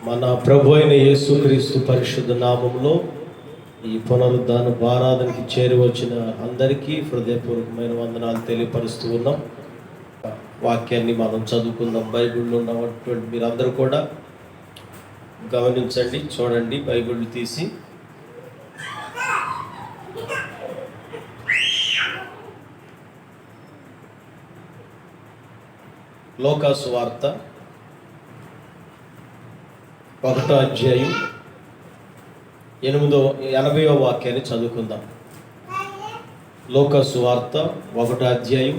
మన ప్రభు అయిన యేసుక్రీస్తు పరిశుద్ధ నామంలో ఈ పునరుద్ధాన ఆరాధనకి చేరి వచ్చిన అందరికీ హృదయపూర్వకమైన వందనాలు తెలియపరుస్తూ ఉన్నాం. వాక్యాన్ని మనం చదువుకుందాం. బైబిల్లో ఉన్నటువంటి మీరందరూ కూడా గమనించండి, చూడండి. బైబిల్ తీసి లూకా సువార్త 1వ అధ్యాయం 80వ వాక్యాన్ని చదువుకుందాం. లూకా సువార్త 1వ అధ్యాయం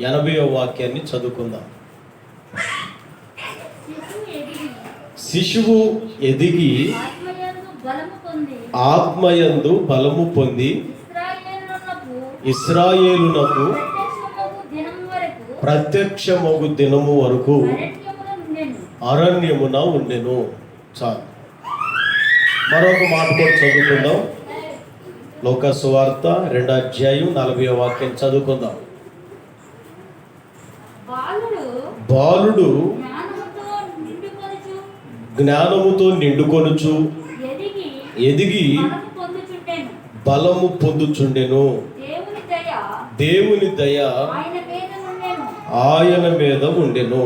80వ వాక్యాన్ని చదువుకుందాం. శిశువు ఎదిగి ఆత్మయందు బలము పొంది ఇశ్రాయేలునకు ప్రత్యక్షమగు దినము వరకు అరణ్యమున ఉండెను. చాలు. మరొక మాట కూడా చదువుకుందాం. లూకా సువార్త 2వ అధ్యాయం 40వ వాక్యం చదువుకుందాం. బాలుడు జ్ఞానముతో నిండుకొనుచు ఎదిగి బలము పొందుచుండెను. దేవుని దయ ఆయన మీద ఉండెను.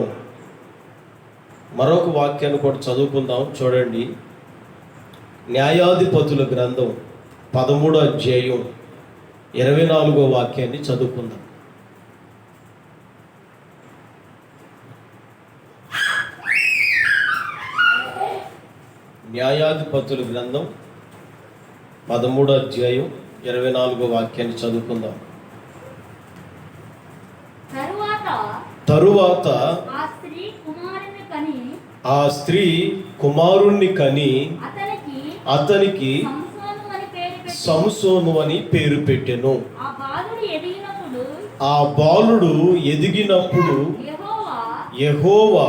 మరొక వాక్యాన్ని కూడా చదువుకుందాం. చూడండి. న్యాయాధిపతుల గ్రంథం 13వ అధ్యాయం 24వ వాక్యాన్ని చదువుకుందాం. న్యాయాధిపతుల గ్రంథం 13వ అధ్యాయం 24వ వాక్యాన్ని చదువుకుందాం. తరువాత ఆ స్త్రీ కుమారుణ్ణి కని అతనికి సంసోను అని పేరు పెట్టెను. ఆ బాలుడు ఎదిగినప్పుడు యెహోవా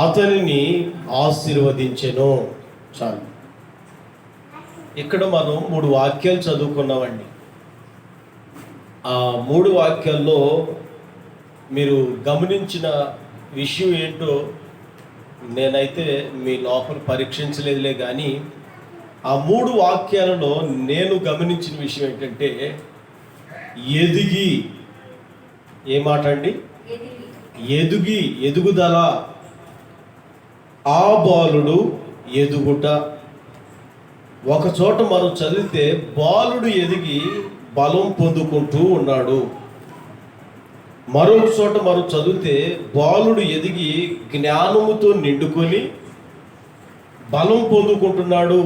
అతనిని ఆశీర్వదించెను. చాలు. ఇక్కడ మనం 3 వాక్యాలు చదువుకున్నామండి. ఆ 3 వాక్యాల్లో మీరు గమనించిన విషయం ఏంటో నేనైతే మీ లోపల పరీక్షించలేదులే, కానీ ఆ 3 వాక్యాలలో నేను గమనించిన విషయం ఏంటంటే ఎదిగి, ఏ మాట అండి? ఎదుగుదల, ఆ బాలుడు ఎదుగుట. ఒక చోట మనం చదివితే బాలుడు ఎదిగి బలం పొందుకుంటూ ఉన్నాడు. మరొక చోట మనం చదివితే బాలుడు ఎదిగి జ్ఞానముతో నిండుకొని బలం పొందుకుంటున్నాడు.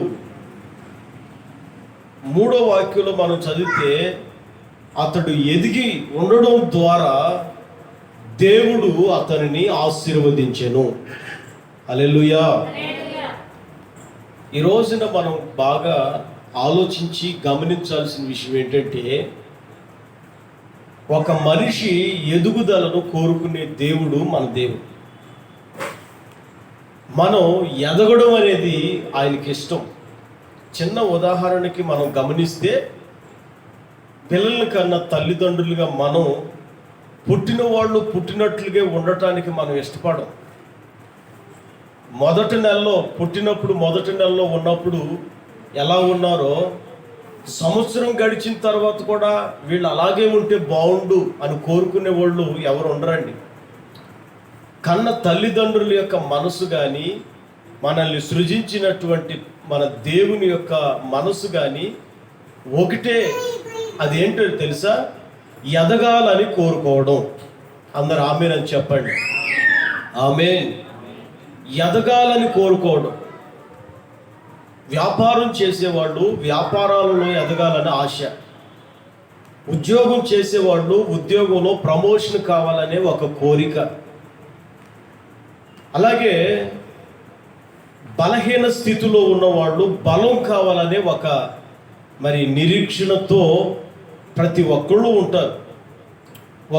3వ వాక్యంలో మనం చదివితే అతడు ఎదిగి ఉండడం ద్వారా దేవుడు అతనిని ఆశీర్వదించెను. హల్లెలూయా. ఈ రోజున మనం బాగా ఆలోచించి గమనించాల్సిన విషయం ఏంటంటే, ఒక మనిషి ఎదుగుదలను కోరుకునే దేవుడు మన దేవుడు. మనం ఎదగడం అనేది ఆయనకి ఇష్టం. చిన్న ఉదాహరణకి మనం గమనిస్తే, పిల్లల కన్నా తల్లిదండ్రులుగా మనం పుట్టిన వాళ్ళు పుట్టినట్లుగా ఉండటానికి మనం ఇష్టపడం. పుట్టినప్పుడు మొదటి నెలలో ఉన్నప్పుడు ఎలా ఉన్నారో, సంవత్సరం గడిచిన తర్వాత కూడా వీళ్ళు అలాగే ఉంటే బాగుండు అని కోరుకునే వాళ్ళు ఎవరు ఉండరండి. కన్న తల్లిదండ్రుల యొక్క మనసు కానీ, మనల్ని సృజించినటువంటి మన దేవుని యొక్క మనసు కానీ ఒకటే. అదేంటో తెలుసా? ఎదగాలని కోరుకోవడం. అందరు ఆమేన్ అని చెప్పండి. ఆమేన్. ఎదగాలని కోరుకోవడం. వ్యాపారం చేసేవాళ్ళు వ్యాపారాలలో ఎదగాలని ఆశ, ఉద్యోగం చేసేవాళ్ళు ఉద్యోగంలో ప్రమోషన్ కావాలనే ఒక కోరిక, అలాగే బలహీన స్థితిలో ఉన్నవాళ్ళు బలం కావాలనే ఒక నిరీక్షణతో ప్రతి ఒక్కళ్ళు ఉంటారు.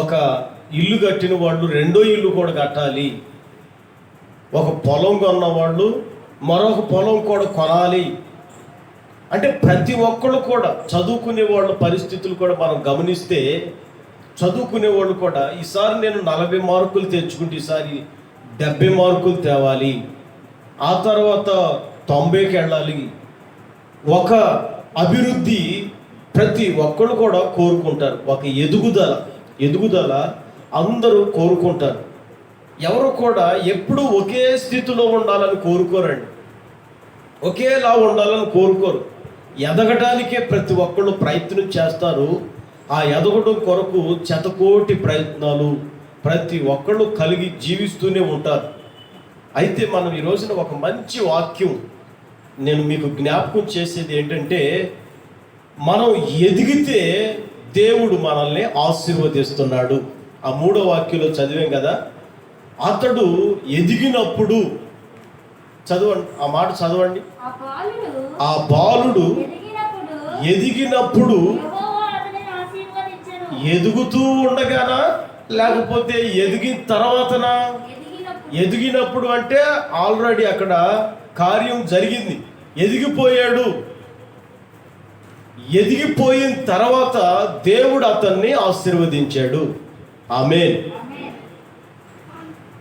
ఒక ఇల్లు కట్టిన వాళ్ళు 2వ ఇల్లు కూడా కట్టాలి. ఒక పొలం కొన్నవాళ్ళు మరొక పొలం కూడా కొనాలి. అంటే ప్రతి ఒక్కళ్ళు కూడా, చదువుకునే వాళ్ళ పరిస్థితులు కూడా మనం గమనిస్తే, చదువుకునే వాళ్ళు కూడా ఈసారి నేను 40 మార్కులు తెచ్చుకుంటే ఈసారి 70 మార్కులు తేవాలి, ఆ తర్వాత 90కి వెళ్ళాలి. ఒక అభివృద్ధి ప్రతి ఒక్కళ్ళు కూడా కోరుకుంటారు. ఒక ఎదుగుదల అందరూ కోరుకుంటారు. ఎవరు కూడా ఎప్పుడూ ఒకే స్థితిలో ఉండాలని కోరుకోరండి, ఒకేలా ఉండాలని కోరుకోరు. ఎదగడానికే ప్రతి ఒక్కళ్ళు ప్రయత్నం చేస్తారు. ఆ ఎదగడం కొరకు శతకోటి ప్రయత్నాలు ప్రతి ఒక్కళ్ళు కలిగి జీవిస్తూనే ఉంటారు. అయితే మనం ఈ రోజున ఒక మంచి వాక్యం నేను మీకు జ్ఞాపకం చేసేది ఏంటంటే, మనం ఎదిగితే దేవుడు మనల్ని ఆశీర్వదిస్తున్నాడు. ఆ 3వ వాక్యంలో చదివాం కదా, అతడు ఎదిగినప్పుడు, చదవండి ఆ మాట చదవండి. ఆ బాలుడు ఎదిగినప్పుడు ఎదుగుతూ ఉండగానా లేకపోతే ఎదిగిన తర్వాతనా? ఎదిగినప్పుడు అంటే ఆల్రెడీ అక్కడ కార్యం జరిగింది, ఎదిగిపోయాడు. ఎదిగిపోయిన తర్వాత దేవుడు అతన్ని ఆశీర్వదించాడు. ఆమేన్.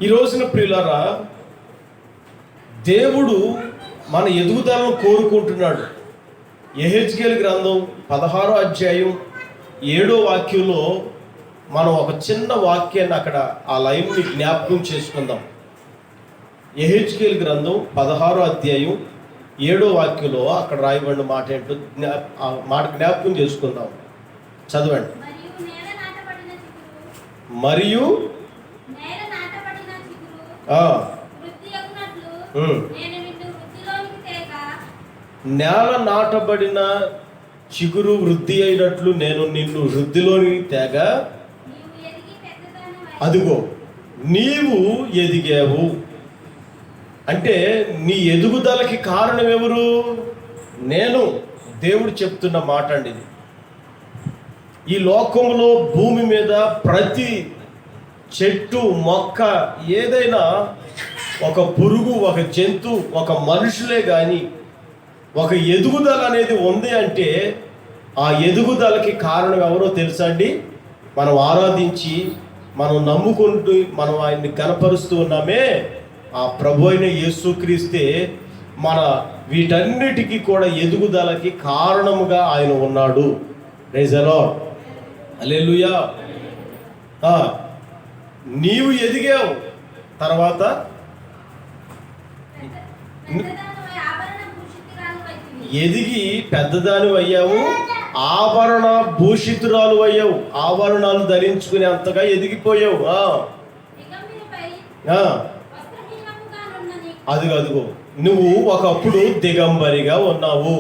ఈ రోజున ప్రియులారా, దేవుడు మన ఎదుగుదలను కోరుకుంటున్నాడు. యెహెజ్కేలు గ్రంథం 16వ అధ్యాయం 7వ వాక్యంలో మనం ఒక చిన్న వాక్యాన్ని అక్కడ ఆ లైన్ని జ్ఞాపకం చేసుకుందాం. యెహెజ్కేలు గ్రంథం 16వ అధ్యాయం 7వ వాక్యంలో అక్కడ రాయబడిన మాట ఏంటో ఆ మాట జ్ఞాపకం చేసుకుందాం. చదవండి. మరియు నేల నాటబడిన చిగురు వృద్ధి అయినట్లు నేను నిన్ను వృద్ధిలోని తేగ, అదిగో నీవు ఎదిగావు. అంటే నీ ఎదుగుదలకి కారణం ఎవరు? నేను. దేవుడు చెప్తున్న మాట అండి ఇది. ఈ లోకంలో భూమి మీద ప్రతి చెట్టు మొక్క ఏదైనా ఒక పురుగు, ఒక జంతువు, ఒక మనుషులే కానీ ఒక ఎదుగుదల అనేది ఉంది అంటే ఆ ఎదుగుదలకి కారణం ఎవరో తెలుసా అండి? మనం ఆరాధించి మనం నమ్ముకుంటూ మనం ఆయన్ని కనపరుస్తూ ఉన్నామే, ఆ ప్రభు అయిన యేసుక్రీస్తే మన వీటన్నిటికీ కూడా ఎదుగుదలకి కారణముగా ఆయన ఉన్నాడు. Praise the Lord. హల్లెలూయా. నీవు ఎదిగావు, తర్వాత ఎదిగి పెద్దదాని అయ్యావు, ఆభరణ భూషితురాలు అయ్యావు. ఆభరణాలు ధరించుకునే అంతగా ఎదిగిపోయావు. అదిగో నువ్వు ఒకప్పుడు దిగంబరిగా ఉన్నావు,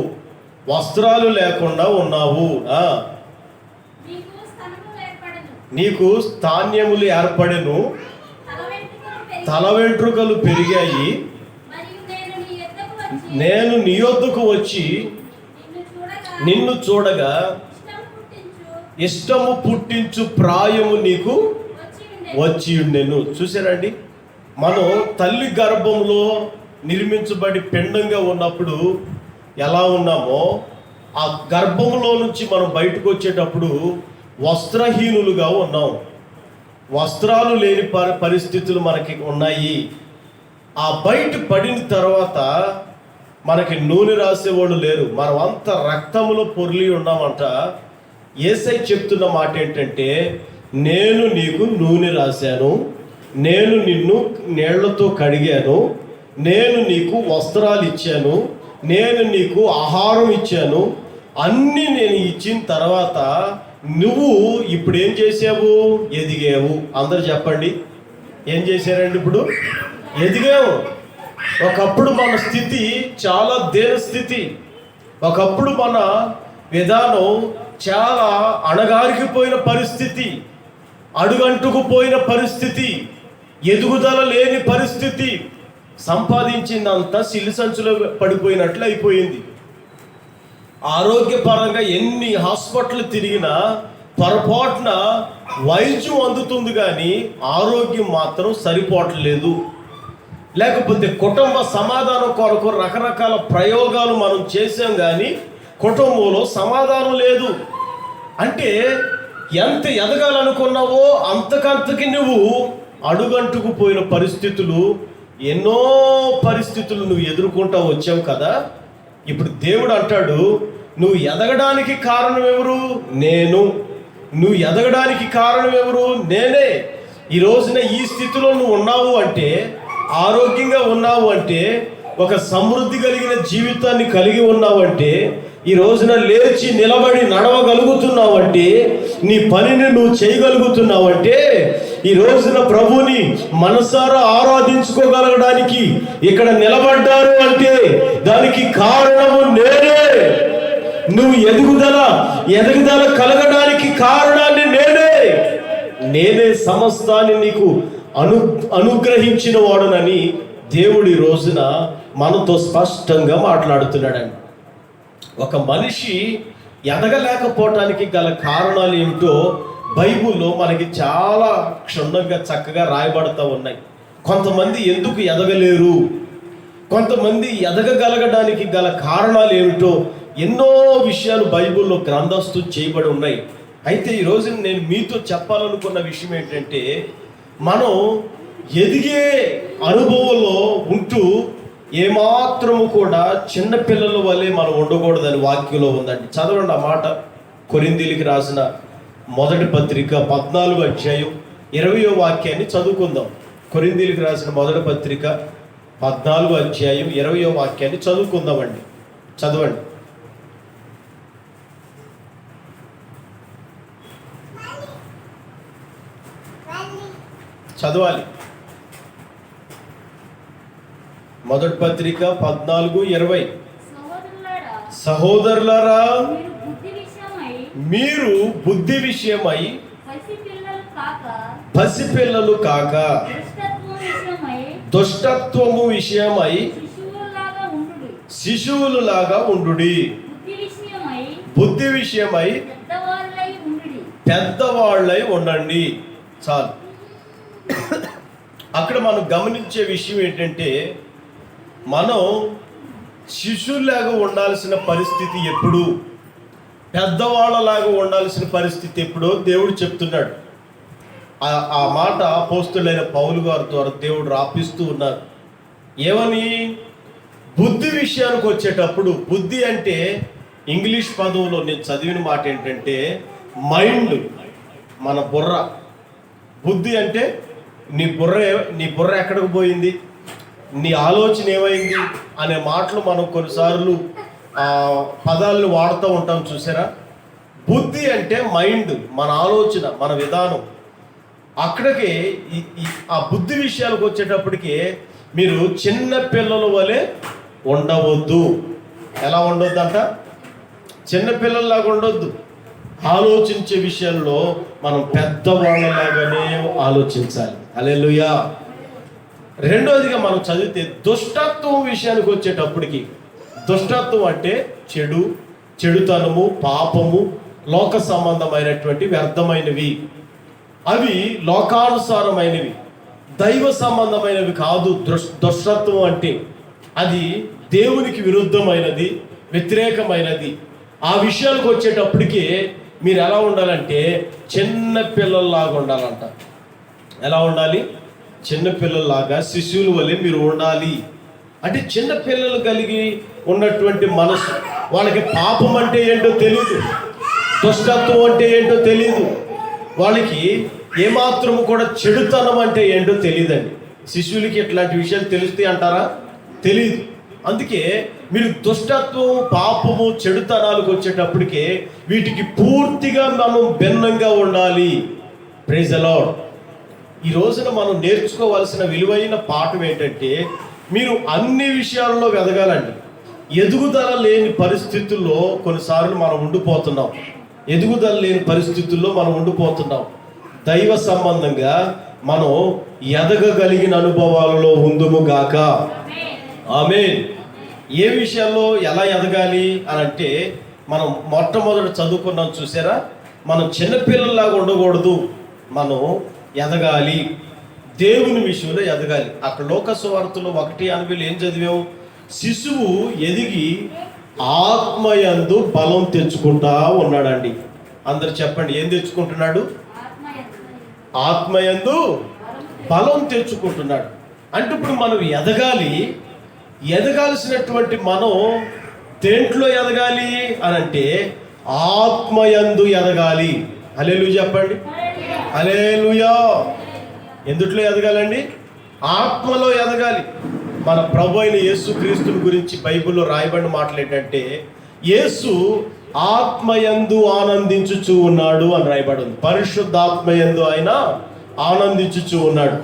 వస్త్రాలు లేకుండా ఉన్నావు. నీకు స్థాన్యములు ఏర్పడెను, తల వెంట్రుకలు పెరిగాయి. నేను నీ యొద్దకు వచ్చి నిన్ను చూడగా ఇష్టము పుట్టించు ప్రాయము నీకు వచ్చి ఉండెను. చూసారండి, మనం తల్లి గర్భంలో నిర్మించబడి పిండంగా ఉన్నప్పుడు ఎలా ఉన్నామో, ఆ గర్భంలో నుంచి మనం బయటకు వచ్చేటప్పుడు వస్త్రహీనులుగా ఉన్నాం. వస్త్రాలు లేని పరిస్థితులు మనకి ఉన్నాయి. ఆ బయట పడిన తర్వాత మనకి నూనె రాసేవాళ్ళు లేరు, మనం అంత రక్తంలో పొర్లి ఉన్నామంట. యేసయ్య చెప్తున్న మాట ఏంటంటే, నేను నీకు నూనె రాశాను, నేను నిన్ను నీళ్లతో కడిగాను, నేను నీకు వస్త్రాలు ఇచ్చాను, నేను నీకు ఆహారం ఇచ్చాను, అన్నీ నేను ఇచ్చిన తర్వాత నువ్వు ఇప్పుడు ఏం చేసావు? ఎదిగావు. అందరు చెప్పండి, ఏం చేశారండి? ఇప్పుడు ఎదిగావు. ఒకప్పుడు మన స్థితి చాలా దేన స్థితి, ఒకప్పుడు మన విధానం చాలా అణగారికిపోయిన పరిస్థితి, అడుగంటుకుపోయిన పరిస్థితి, ఎదుగుదల లేని పరిస్థితి, సంపాదించిందంతా సిల్లి సంచులో పడిపోయినట్లు అయిపోయింది. ఆరోగ్యపరంగా ఎన్ని హాస్పిటల్ తిరిగినా పొరపాటున వైద్యం అందుతుంది కానీ ఆరోగ్యం మాత్రం సరిపోవట్లేదు. లేకపోతే కుటుంబ సమాధానం కొరకు రకరకాల ప్రయోగాలు మనం చేసాం కానీ కుటుంబంలో సమాధానం లేదు. అంటే ఎంత ఎదగాలనుకున్నావో అంతకంతకి నువ్వు అడుగంటుకుపోయిన పరిస్థితులు, ఎన్నో పరిస్థితులు నువ్వు ఎదుర్కొంటా వచ్చావు కదా. ఇప్పుడు దేవుడు అంటాడు, నువ్వు ఎదగడానికి కారణం ఎవరు? నేను. నువ్వు ఎదగడానికి కారణం ఎవరు? నేనే. ఈ రోజున ఈ స్థితిలో నువ్వు ఉన్నావు అంటే, ఆరోగ్యంగా ఉన్నావు అంటే, ఒక సమృద్ధి కలిగిన జీవితాన్ని కలిగి ఉన్నావు అంటే, ఈ రోజున లేచి నిలబడి నడవగలుగుతున్నావు అంటే, నీ పనిని నువ్వు చేయగలుగుతున్నావు అంటే, ఈ రోజున ప్రభుని మనసారా ఆరాధించుకోగలగడానికి ఇక్కడ నిలబడ్డారు అంటే దానికి కారణము నేనే. నువ్వు ఎదుగుదల కలగడానికి కారణాన్ని నేనే సమస్తాన్ని నీకు అనుగ్రహించిన వాడునని దేవుడి రోజున మనతో స్పష్టంగా మాట్లాడుతున్నాడండి. ఒక మనిషి ఎదగలేకపోవటానికి గల కారణాలు ఏమిటో బైబిల్లో మనకి చాలా క్షుణ్ణంగా చక్కగా రాయబడతా ఉన్నాయి. కొంతమంది ఎందుకు ఎదగలేరు, కొంతమంది ఎదగగలగడానికి గల కారణాలు ఏమిటో ఎన్నో విషయాలు బైబిల్లో గ్రంథస్థు చేయబడి ఉన్నాయి. అయితే ఈరోజు నేను మీతో చెప్పాలనుకున్న విషయం ఏంటంటే, మనం ఎదిగే అనుభవంలో ఉంటూ ఏమాత్రము కూడా చిన్నపిల్లల వల్లే మనం ఉండకూడదని వాక్యంలో ఉందండి. చదవండి ఆ మాట. కొరింథీయులకు రాసిన మొదటి పత్రిక 14వ అధ్యాయం 20వ వాక్యాన్ని చదువుకుందాం. కొరింథీయులకు రాసిన మొదటి పత్రిక 14వ అధ్యాయం 20వ వాక్యాన్ని చదువుకుందామండి. చదవండి. చదవాలి. మొదటి పత్రిక 14:20. సహోదరులారా, మీరు బుద్ధి విషయమై పసిపిల్లలు కాక దుష్టత్వము విషయమై శిశువులులాగా ఉండుడి. బుద్ధి విషయమై పెద్దవాళ్ళై ఉండండి. చాలు. అక్కడ మనం గమనించే విషయం ఏంటంటే, మనం శిశువులాగా ఉండాల్సిన పరిస్థితి ఎప్పుడు, పెద్దవాళ్ళలాగా ఉండాల్సిన పరిస్థితి ఎప్పుడో దేవుడు చెప్తున్నాడు. ఆ మాట అపోస్తులైన పౌలు గారి ద్వారా దేవుడు రాపిస్తూ ఉన్నారు. ఏమని? బుద్ధి విషయానికి వచ్చేటప్పుడు, బుద్ధి అంటే ఇంగ్లీష్ పదంలో నేను చదివిన మాట ఏంటంటే మైండ్, మన బుర్ర. బుద్ధి అంటే నీ బుర్ర ఎక్కడికి పోయింది, నీ ఆలోచన ఏమైంది అనే మాటలు మనం కొన్నిసార్లు పదాలను వాడుతూ ఉంటాం, చూసారా? బుద్ధి అంటే మైండ్, మన ఆలోచన, మన విధానం. అక్కడికి ఆ బుద్ధి విషయాలకు వచ్చేటప్పటికి మీరు చిన్న పిల్లల వలె ఉండవద్దు. ఎలా ఉండొద్దు అంట? చిన్న పిల్లల్లాగా ఉండొద్దు. ఆలోచించే విషయంలో మనం పెద్దవాళ్ళలాగానే ఆలోచించాలి. హల్లెలూయా. రెండోదిగా మనం చదివితే దుష్టత్వం విషయానికి వచ్చేటప్పటికి, దుష్టత్వం అంటే చెడుతనము, పాపము, లోక సంబంధమైనటువంటి వ్యర్థమైనవి. అవి లోకానుసారమైనవి, దైవ సంబంధమైనవి కాదు. దుష్టత్వం అంటే అది దేవునికి విరుద్ధమైనది, వ్యతిరేకమైనది. ఆ విషయాలకు వచ్చేటప్పటికి మీరు ఎలా ఉండాలంటే చిన్న పిల్లల్లాగా ఉండాలంట. ఎలా ఉండాలి? చిన్న పిల్లల్లాగా, శిశువుల వలె మీరు ఉండాలి. అంటే చిన్న పిల్లలు కలిగి ఉన్నటువంటి మనసు, వాళ్ళకి పాపం అంటే ఏంటో తెలియదు, దుష్టత్వం అంటే ఏంటో తెలియదు, వాళ్ళకి ఏమాత్రము కూడా చెడుతనం అంటే ఏంటో తెలియదండి. శిశువులకి ఇట్లాంటి విషయాలు తెలుస్తాయి అంటారా? తెలియదు. అందుకే మీరు దుష్టత్వం, పాపము, చెడుతనాలకు వచ్చేటప్పటికే వీటికి పూర్తిగా మనం భిన్నంగా ఉండాలి. Praise the Lord. ఈ రోజున మనం నేర్చుకోవాల్సిన విలువైన పాఠం ఏంటంటే, మీరు అన్ని విషయాల్లో ఎదగాలండి. ఎదుగుదల లేని పరిస్థితుల్లో కొన్నిసార్లు మనం ఉండిపోతున్నాం. దైవ సంబంధంగా మనం ఎదగగలిగిన అనుభవాలలో ఉందుము గాక. ఆమేన్. ఏ విషయాల్లో ఎలా ఎదగాలి అని అంటే, మనం మొట్టమొదటి చదువుకున్నాం, చూసారా? మనం చిన్నపిల్లల్లాగా ఉండకూడదు, మనం ఎదగాలి. దేవుని విషయంలో ఎదగాలి. అక్కడ లోక సువార్తలో 1:8 ఏం చదివాం? శిశువు ఎదిగి ఆత్మయందు బలం తెచ్చుకుంటా ఉన్నాడండి. అందరు చెప్పండి, ఏం తెచ్చుకుంటున్నాడు? ఆత్మయందు బలం తెచ్చుకుంటున్నాడు. అంటే ఇప్పుడు మనం ఎదగాల్సినటువంటి మనం దేంట్లో ఎదగాలి అని అంటే ఆత్మయందు ఎదగాలి. హల్లెలూయా చెప్పండి, హల్లెలూయా. ఎందుట్లో ఎదగాలండి? ఆత్మలో ఎదగాలి. మన ప్రభు అయిన యేసు క్రీస్తుని గురించి బైబిల్లో రాయబడిన మాటలు ఏంటంటే, యేసు ఆత్మయందు ఆనందించుచూ ఉన్నాడు అని రాయబడి ఉంది. పరిశుద్ధాత్మయందు ఆయన ఆనందించుచూ ఉన్నాడు.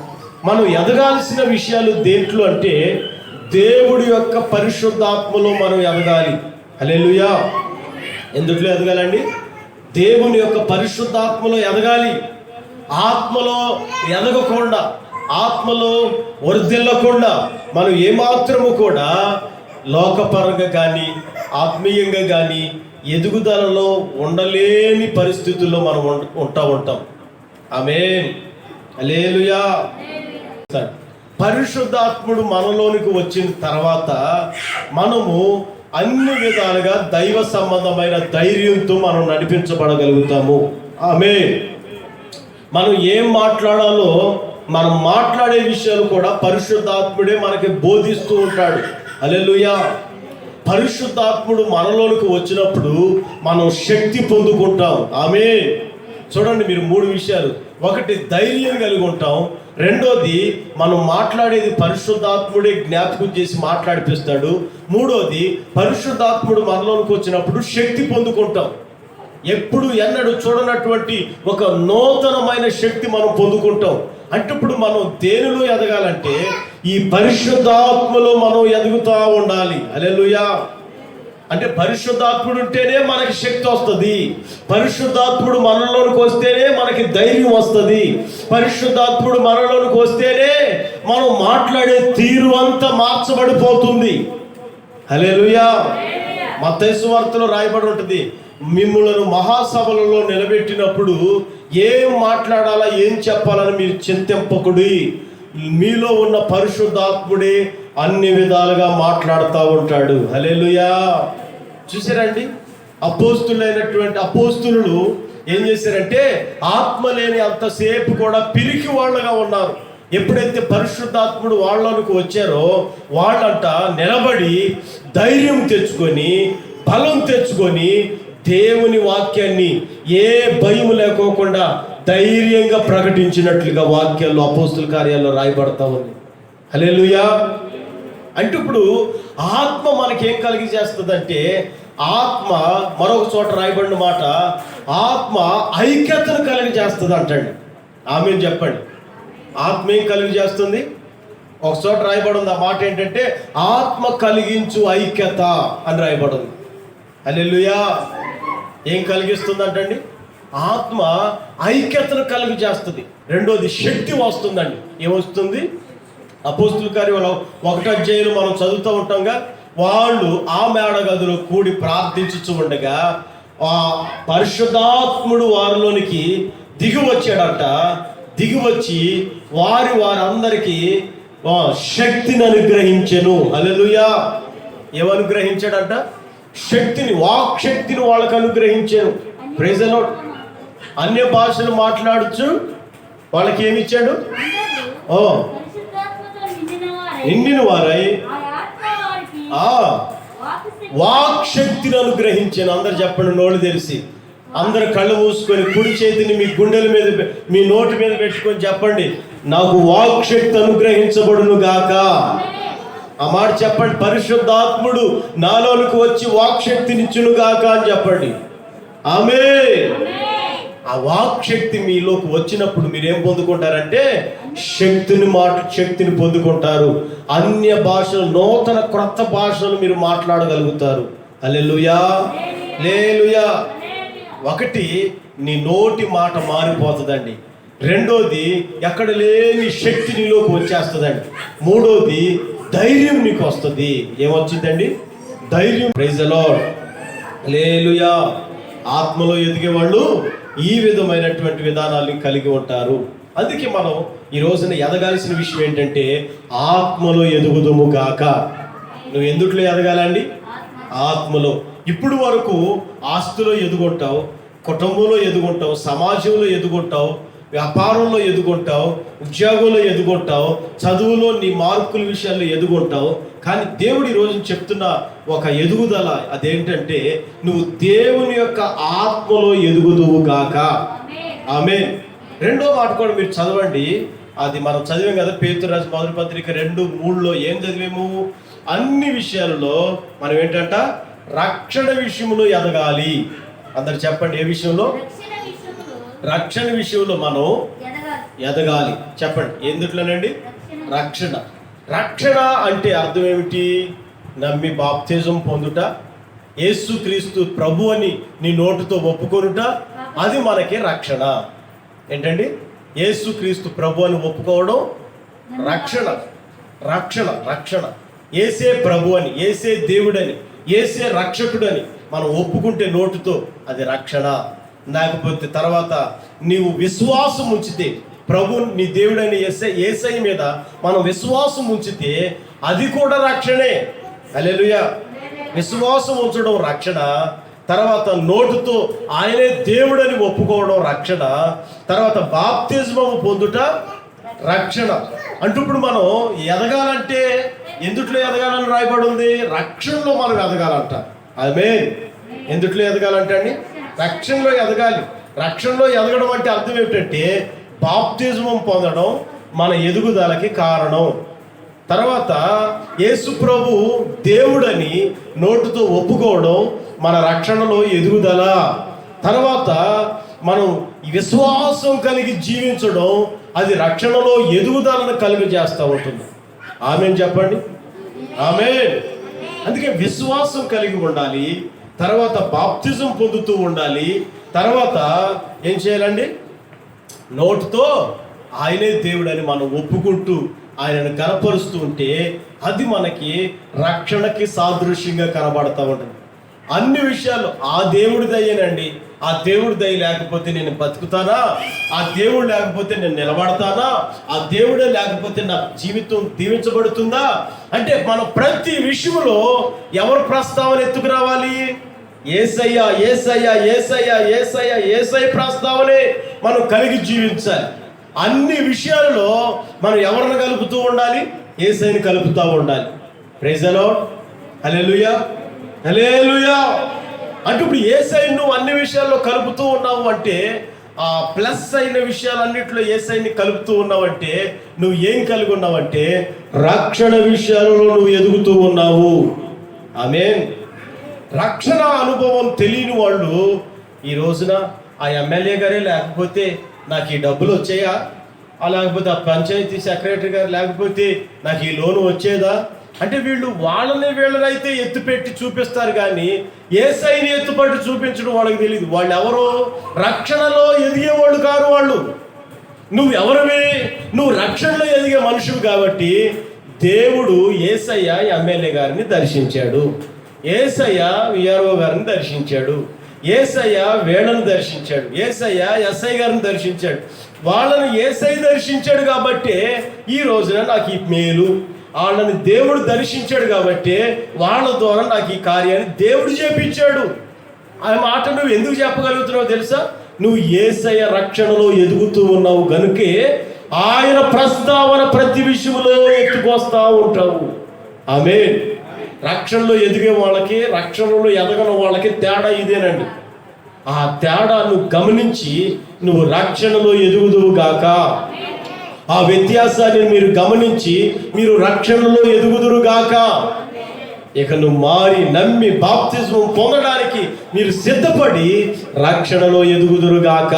మనం ఎదగాల్సిన విషయాలు దేంట్లో అంటే దేవుడి యొక్క పరిశుద్ధాత్మలో మనం ఎదగాలి. హల్లెలూయా. ఎందుట్లో ఎదగాలండి? దేవుని యొక్క పరిశుద్ధాత్మలో ఎదగాలి. ఆత్మలో ఎదగకుండా, ఆత్మలో వర్ధిల్లకుండా మనం ఏమాత్రము కూడా లోకపరంగా కానీ ఆత్మీయంగా కానీ ఎదుగుదలలో ఉండలేని పరిస్థితుల్లో మనం ఉంటాం. ఆమేన్, హల్లెలూయా. పరిశుద్ధాత్ముడు మనలోనికి వచ్చిన తర్వాత మనము అన్ని విధాలుగా దైవ సంబంధమైన ధైర్యంతో మనం నడిపించబడగలుగుతాము. ఆమేన్. మనం ఏం మాట్లాడాలో, మనం మాట్లాడే విషయాలు కూడా పరిశుద్ధాత్ముడే మనకి బోధిస్తూ ఉంటాడు. హల్లెలూయా. పరిశుద్ధాత్ముడు మనలోనికి వచ్చినప్పుడు మనం శక్తి పొందుకుంటాం. ఆమేన్. చూడండి, మీరు 3 విషయాలు. ఒకటి, ధైర్యం కలిగి ఉంటాం. రెండోది, మనం మాట్లాడేది పరిశుద్ధాత్ముడే జ్ఞాపకం చేసి మాట్లాడిపిస్తాడు. మూడోది, పరిశుద్ధాత్ముడు మనలోనికి వచ్చినప్పుడు శక్తి పొందుకుంటాం. ఎప్పుడు ఎన్నడూ చూడనటువంటి ఒక నూతనమైన శక్తి మనం పొందుకుంటాం. అంటే ఇప్పుడు మనం దేనిలో ఎదగాలంటే ఈ పరిశుద్ధాత్మలో మనం ఎదుగుతూ ఉండాలి. హల్లెలూయా. అంటే పరిశుద్ధాత్ముడు ఉంటేనే మనకి శక్తి వస్తుంది. పరిశుద్ధాత్ముడు మనలోనికి వస్తేనే మనకి ధైర్యం వస్తుంది. పరిశుద్ధాత్ముడు మనలోనికి వస్తేనే మనం మాట్లాడే తీరు అంతా మార్చబడిపోతుంది. హల్లెలూయా. మత్తయి సువార్తలో రాయబడి ఉంటుంది, మిమ్ములను మహాసభలలో నిలబెట్టినప్పుడు ఏం మాట్లాడాలా, ఏం చెప్పాలని మీరు చింతింపకుడి, మీలో ఉన్న పరిశుద్ధాత్ముడే అన్ని విధాలుగా మాట్లాడుతూ ఉంటాడు. హల్లెలూయా. చూసారండి, అపోస్తులు ఏం చేశారంటే ఆత్మ లేని అంతసేపు కూడా పిరికి వాళ్ళగా ఉన్నారు. ఎప్పుడైతే పరిశుద్ధాత్ముడు వాళ్ళలోనికి వచ్చారో వాళ్ళంట నిలబడి ధైర్యం తెచ్చుకొని, బలం తెచ్చుకొని దేవుని వాక్యాన్ని ఏ భయం లేకోకుండా ధైర్యంగా ప్రకటించినట్లుగా వాక్యాల్లో అపోస్తుల కార్యాల్లో రాయబడతా ఉంది. హల్లెలూయా. అంటే ఇప్పుడు ఆత్మ మనకేం కలిగి చేస్తుందంటే, ఆత్మ మరొక చోట రాయబడిన మాట, ఆత్మ ఐక్యతను కలిగి చేస్తుంది అంటండి. ఆమేన్ చెప్పండి. ఆత్మ ఏం కలిగి చేస్తుంది? ఒక చోట రాయబడి ఉంది. ఆ మాట ఏంటంటే ఆత్మ కలిగించు ఐక్యత అని రాయబడి ఉంది. హల్లెలూయా. ఏం కలిగిస్తుంది అంటండి? ఆత్మ ఐక్యతను కలిగి చేస్తుంది. రెండోది, శక్తి వస్తుందండి. ఏమొస్తుంది? అపోస్తుల కార్యాలు 1వ అధ్యాయంలో మనం చదువుతూ ఉంటాంగా, వాళ్ళు ఆ మేడ గదిలో కూడి ప్రార్థించుచు ఉండగా ఆ పరిశుద్ధాత్ముడు వారిలోనికి దిగి వచ్చాడట. దిగి వచ్చి వారందరికీ శక్తిని అనుగ్రహించెను. హల్లెలూయా. ఏమనుగ్రహించాడంట? శక్తిని, వాక్ శక్తిని వాళ్ళకు అనుగ్రహించాను. Praise the lord. అన్య భాషలు మాట్లాడుచు వాళ్ళకి ఏమి ఇచ్చాడు? నిండిన వారై వాక్ శక్తిని అనుగ్రహించాను. అందరు చెప్పండి, నోళ్ళు తెరిచి. అందరు కళ్ళు మూసుకొని కుడి చేతిని మీ గుండెల మీద, మీ నోటి మీద పెట్టుకొని చెప్పండి, నాకు వాక్ శక్తి అనుగ్రహించబడును గాక. ఆ మాట చెప్పండి. పరిశుద్ధాత్ముడు నాలోనికి వచ్చి వాక్ శక్తినిచ్చును గాక అని చెప్పండి. ఆమేన్. ఆ వాక్ శక్తి మీలోకి వచ్చినప్పుడు మీరేం పొందుకుంటారంటే శక్తిని పొందుకుంటారు. అన్య భాషలు, నూతన క్రొత్త భాషలు మీరు మాట్లాడగలుగుతారు. హల్లెలూయా, హల్లెలూయా. ఒకటి, నీ నోటి మాట మారిపోతుందండి. రెండోది, ఎక్కడ లేని శక్తి నీలోకి వచ్చేస్తుందండి. మూడోది, ధైర్యం నీకు వస్తుంది. ఏమొచ్చిందండి? ధైర్యం. ప్రైజ్ ది లార్డ్, హల్లెలూయా. ఆత్మలో ఎదిగే వాళ్ళు ఈ విధమైనటువంటి విధానాన్ని కలిగి ఉంటారు. అందుకే మనం ఈ రోజున ఎదగాల్సిన విషయం ఏంటంటే ఆత్మలో ఎదుగుదుము గాక. నువ్వు ఎందుట్లో ఎదగాలండి? ఆత్మలో. ఇప్పుడు వరకు ఆస్తిలో ఎదుగుంటావు, కుటుంబంలో ఎదుగుంటావు, సమాజంలో ఎదుగుంటావు, వ్యాపారంలో ఎదుగుంటావు, ఉద్యోగంలో ఎదుగుంటావు, చదువులో నీ మార్కుల విషయాల్లో ఎదుగుంటావు. కానీ దేవుడు ఈరోజు చెప్తున్న ఒక ఎదుగుదల అదేంటంటే, నువ్వు దేవుని యొక్క ఆత్మలో ఎదుగుదువు గాక. ఆమేన్. రెండో మాట కూడా మీరు చదవండి. అది మనం చదివాం కదా, పేతురు రాసిన మొదటి పత్రిక 2:3 ఏం చదివాము? అన్ని విషయాలలో మనం ఏంటంట, రక్షణ విషయంలో ఎదగాలి. అందరు చెప్పండి, ఏ విషయంలో? రక్షణ విషయంలో మనం ఎదగాలి. చెప్పండి, ఎందుట్లోనండి? రక్షణ. రక్షణ అంటే అర్థం ఏమిటి? నమ్మి బాప్తిజం పొందుట, యేసుక్రీస్తు ప్రభు అని నీ నోటితో ఒప్పుకొనుట, అది మనకి రక్షణ. ఏంటండి? యేసుక్రీస్తు ప్రభు అని ఒప్పుకోవడం రక్షణ. రక్షణ రక్షణ యేసే ప్రభు అని, యేసే దేవుడని, యేసే రక్షకుడని మనం ఒప్పుకుంటే నోటితో, అది రక్షణ. లేకపోతే తర్వాత నీవు విశ్వాసం ఉంచితే, ప్రభు నీ దేవుడని యేసయ్య మీద మనం విశ్వాసం ఉంచితే, అది కూడా రక్షణే. హల్లెలూయా. విశ్వాసం ఉంచడం రక్షణ. తర్వాత నోటుతో ఆయనే దేవుడని ఒప్పుకోవడం రక్షణ. తర్వాత బాప్తిజమము పొందుట రక్షణ. అంటే ఇప్పుడు మనం ఎదగాలంటే ఎందుట్లో ఎదగాలని రాయబడి ఉంది? రక్షణలో మనం ఎదగాలంట. ఆమేన్. ఎందుట్లో ఎదగాలంటే అండి, రక్షణలో ఎదగాలి. రక్షణలో ఎదగడం అంటే అర్థం ఏమిటంటే, బాప్తిజమం పొందడం మన ఎదుగుదలకి కారణం. తర్వాత యేసు ప్రభు దేవుడని నోటితో ఒప్పుకోవడం మన రక్షణలో ఎదుగుదల. తర్వాత మనం విశ్వాసం కలిగి జీవించడం, అది రక్షణలో ఎదుగుదలను కలిగి చేస్తూ ఉంటుంది. ఆమేన్ చెప్పండి. ఆమేన్. అందుకే విశ్వాసం కలిగి ఉండాలి. తర్వాత బాప్తిజం పొందుతూ ఉండాలి. తర్వాత ఏం చేయాలండి? నోటితో ఆయనే దేవుడని మనం ఒప్పుకుంటూ ఆయనను కనపరుస్తూ ఉంటే, అది మనకి రక్షణకి సాదృశ్యంగా కనబడతా ఉంటుంది. అన్ని విషయాలు ఆ దేవుడి దయ్యేనండి. ఆ దేవుడి దయ లేకపోతే నేను బతుకుతానా? ఆ దేవుడు లేకపోతే నేను నిలబడతానా? ఆ దేవుడే లేకపోతే నా జీవితం దీవించబడుతుందా? అంటే మనం ప్రతి విషయంలో ఎవరు ప్రస్తావన ఎత్తుకు రావాలి? యేసయ్య యేసయ్య యేసయ్య యేసయ్య యేసయ్య ప్రస్తావనే మనం కలిగి జీవించాలి. అన్ని విషయాలలో మనం ఎవరిని కలుపుతూ ఉండాలి? యేసయ్యని కలుపుతూ ఉండాలి. Praise the Lord. Hallelujah hallelujah. అంటే ఇప్పుడు యేసయ్యను నువ్వు అన్ని విషయాల్లో కలుపుతూ ఉన్నావు అంటే, ఆ ప్లస్ అయిన విషయాలన్నింటిలో యేసయ్యని కలుపుతూ ఉన్నావంటే నువ్వు ఏం కలిగి ఉన్నావంటే, రక్షణ విషయాలలో నువ్వు ఎదుగుతూ ఉన్నావు. ఆమేన్. రక్షణ అనుభవం తెలియని వాళ్ళు ఈ రోజున ఆ ఎమ్మెల్యే గారే లేకపోతే నాకు ఈ డబ్బులు వచ్చాయా, లేకపోతే ఆ పంచాయతీ సెక్రటరీ గారు లేకపోతే నాకు ఈ లోను వచ్చేదా అంటే, వీళ్ళు వీళ్ళనైతే ఎత్తుపెట్టి చూపిస్తారు కానీ యేసయ్యని ఎత్తుపట్టి చూపించడం వాళ్ళకి తెలియదు. వాళ్ళు ఎవరు? రక్షణలో ఎదిగేవాళ్ళు కారు వాళ్ళు. నువ్వు ఎవరివి? నువ్వు రక్షణలో ఎదిగే మనుషులు. కాబట్టి దేవుడు యేసయ్య ఎమ్మెల్యే గారిని దర్శించాడు, యేసయ్య విఆర్ఓ గారిని దర్శించాడు, యేసయ్య వేళను దర్శించాడు, యేసయ్య ఎస్ఐ గారిని దర్శించాడు. వాళ్ళని యేసయ్య దర్శించాడు కాబట్టి ఈ రోజున నాకు ఈ మేలు, వాళ్ళని దేవుడు దర్శించాడు కాబట్టి వాళ్ళ ద్వారా నాకు ఈ కార్యాన్ని దేవుడు చేపించాడు. ఆ మాట నువ్వు ఎందుకు చెప్పగలుగుతున్నావు తెలుసా? నువ్వు యేసయ్య రక్షణలో ఎదుగుతూ ఉన్నావు గనుకే ఆయన ప్రస్తావన ప్రతి విషయంలో ఎత్తుకొస్తా ఉంటావు. ఆమేన్. రక్షణలో ఎదిగే వాళ్ళకి, రక్షణలో ఎదగని వాళ్ళకి తేడా ఇదేనండి. ఆ తేడాను గమనించి నువ్వు రక్షణలో ఎదుగుదువు గాక. ఆ వ్యత్యాసాన్ని మీరు గమనించి మీరు రక్షణలో ఎదుగుదురు గాక. ఇక నువ్వు మారి నమ్మి బాప్తిజం పొందడానికి మీరు సిద్ధపడి రక్షణలో ఎదుగుదురు గాక.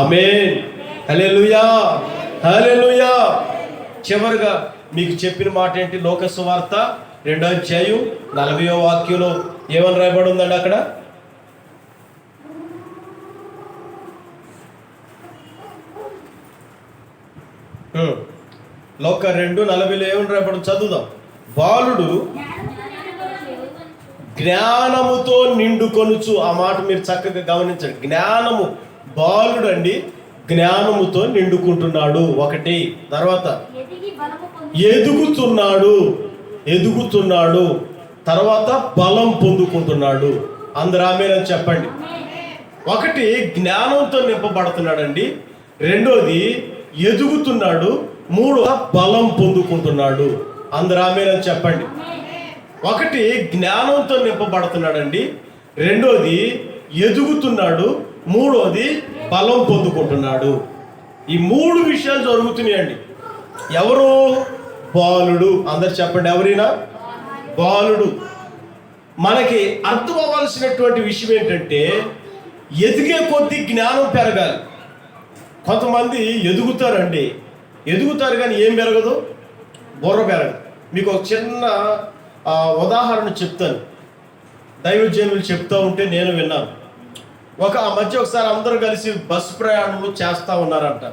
ఆమేన్. హల్లెలూయా హల్లెలూయా. చివరిగా మీకు చెప్పిన మాట ఏంటి? లోక సువార్త 2వ అధ్యాయం 40వ వాక్యంలో ఏమని రాయబడి ఉందండి? అక్కడ లోక 2:40 ఏమని రాయబడి చదువుదాం. బాలుడు జ్ఞానముతో నిండుకొనుచు. ఆ మాట మీరు చక్కగా గమనించండి. జ్ఞానము, బాలుడు అండి జ్ఞానముతో నిండుకుంటున్నాడు. ఒకటి. తర్వాత ఎదుగుతున్నాడు. తర్వాత బలం పొందుకుంటున్నాడు. అందరూ ఆమేన్ అని చెప్పండి. ఒకటి జ్ఞానంతో నింపబడుతున్నాడండి, రెండోది ఎదుగుతున్నాడు, మూడో బలం పొందుకుంటున్నాడు. అందరూ ఆమేన్ చెప్పండి. ఒకటి జ్ఞానంతో నింపబడుతున్నాడండి, రెండోది ఎదుగుతున్నాడు, మూడోది బలం పొందుకుంటున్నాడు. ఈ మూడు విషయాలు జరుగుతున్నాయండి. ఎవరు? బాలుడు. అందరు చెప్పండి, ఎవరైనా బాలుడు. మనకి అర్థం అవ్వాల్సినటువంటి విషయం ఏంటంటే ఎదిగే కొద్దీ జ్ఞానం పెరగాలి. కొంతమంది ఎదుగుతారు కానీ ఏం పెరగదు? బుర్ర పెరగదు. మీకు ఒక చిన్న ఉదాహరణ చెప్తాను. దైవజనులు చెప్తూ ఉంటే నేను విన్నాను. ఆ మధ్య ఒకసారి అందరూ కలిసి బస్సు ప్రయాణం చేస్తూ ఉన్నారంట.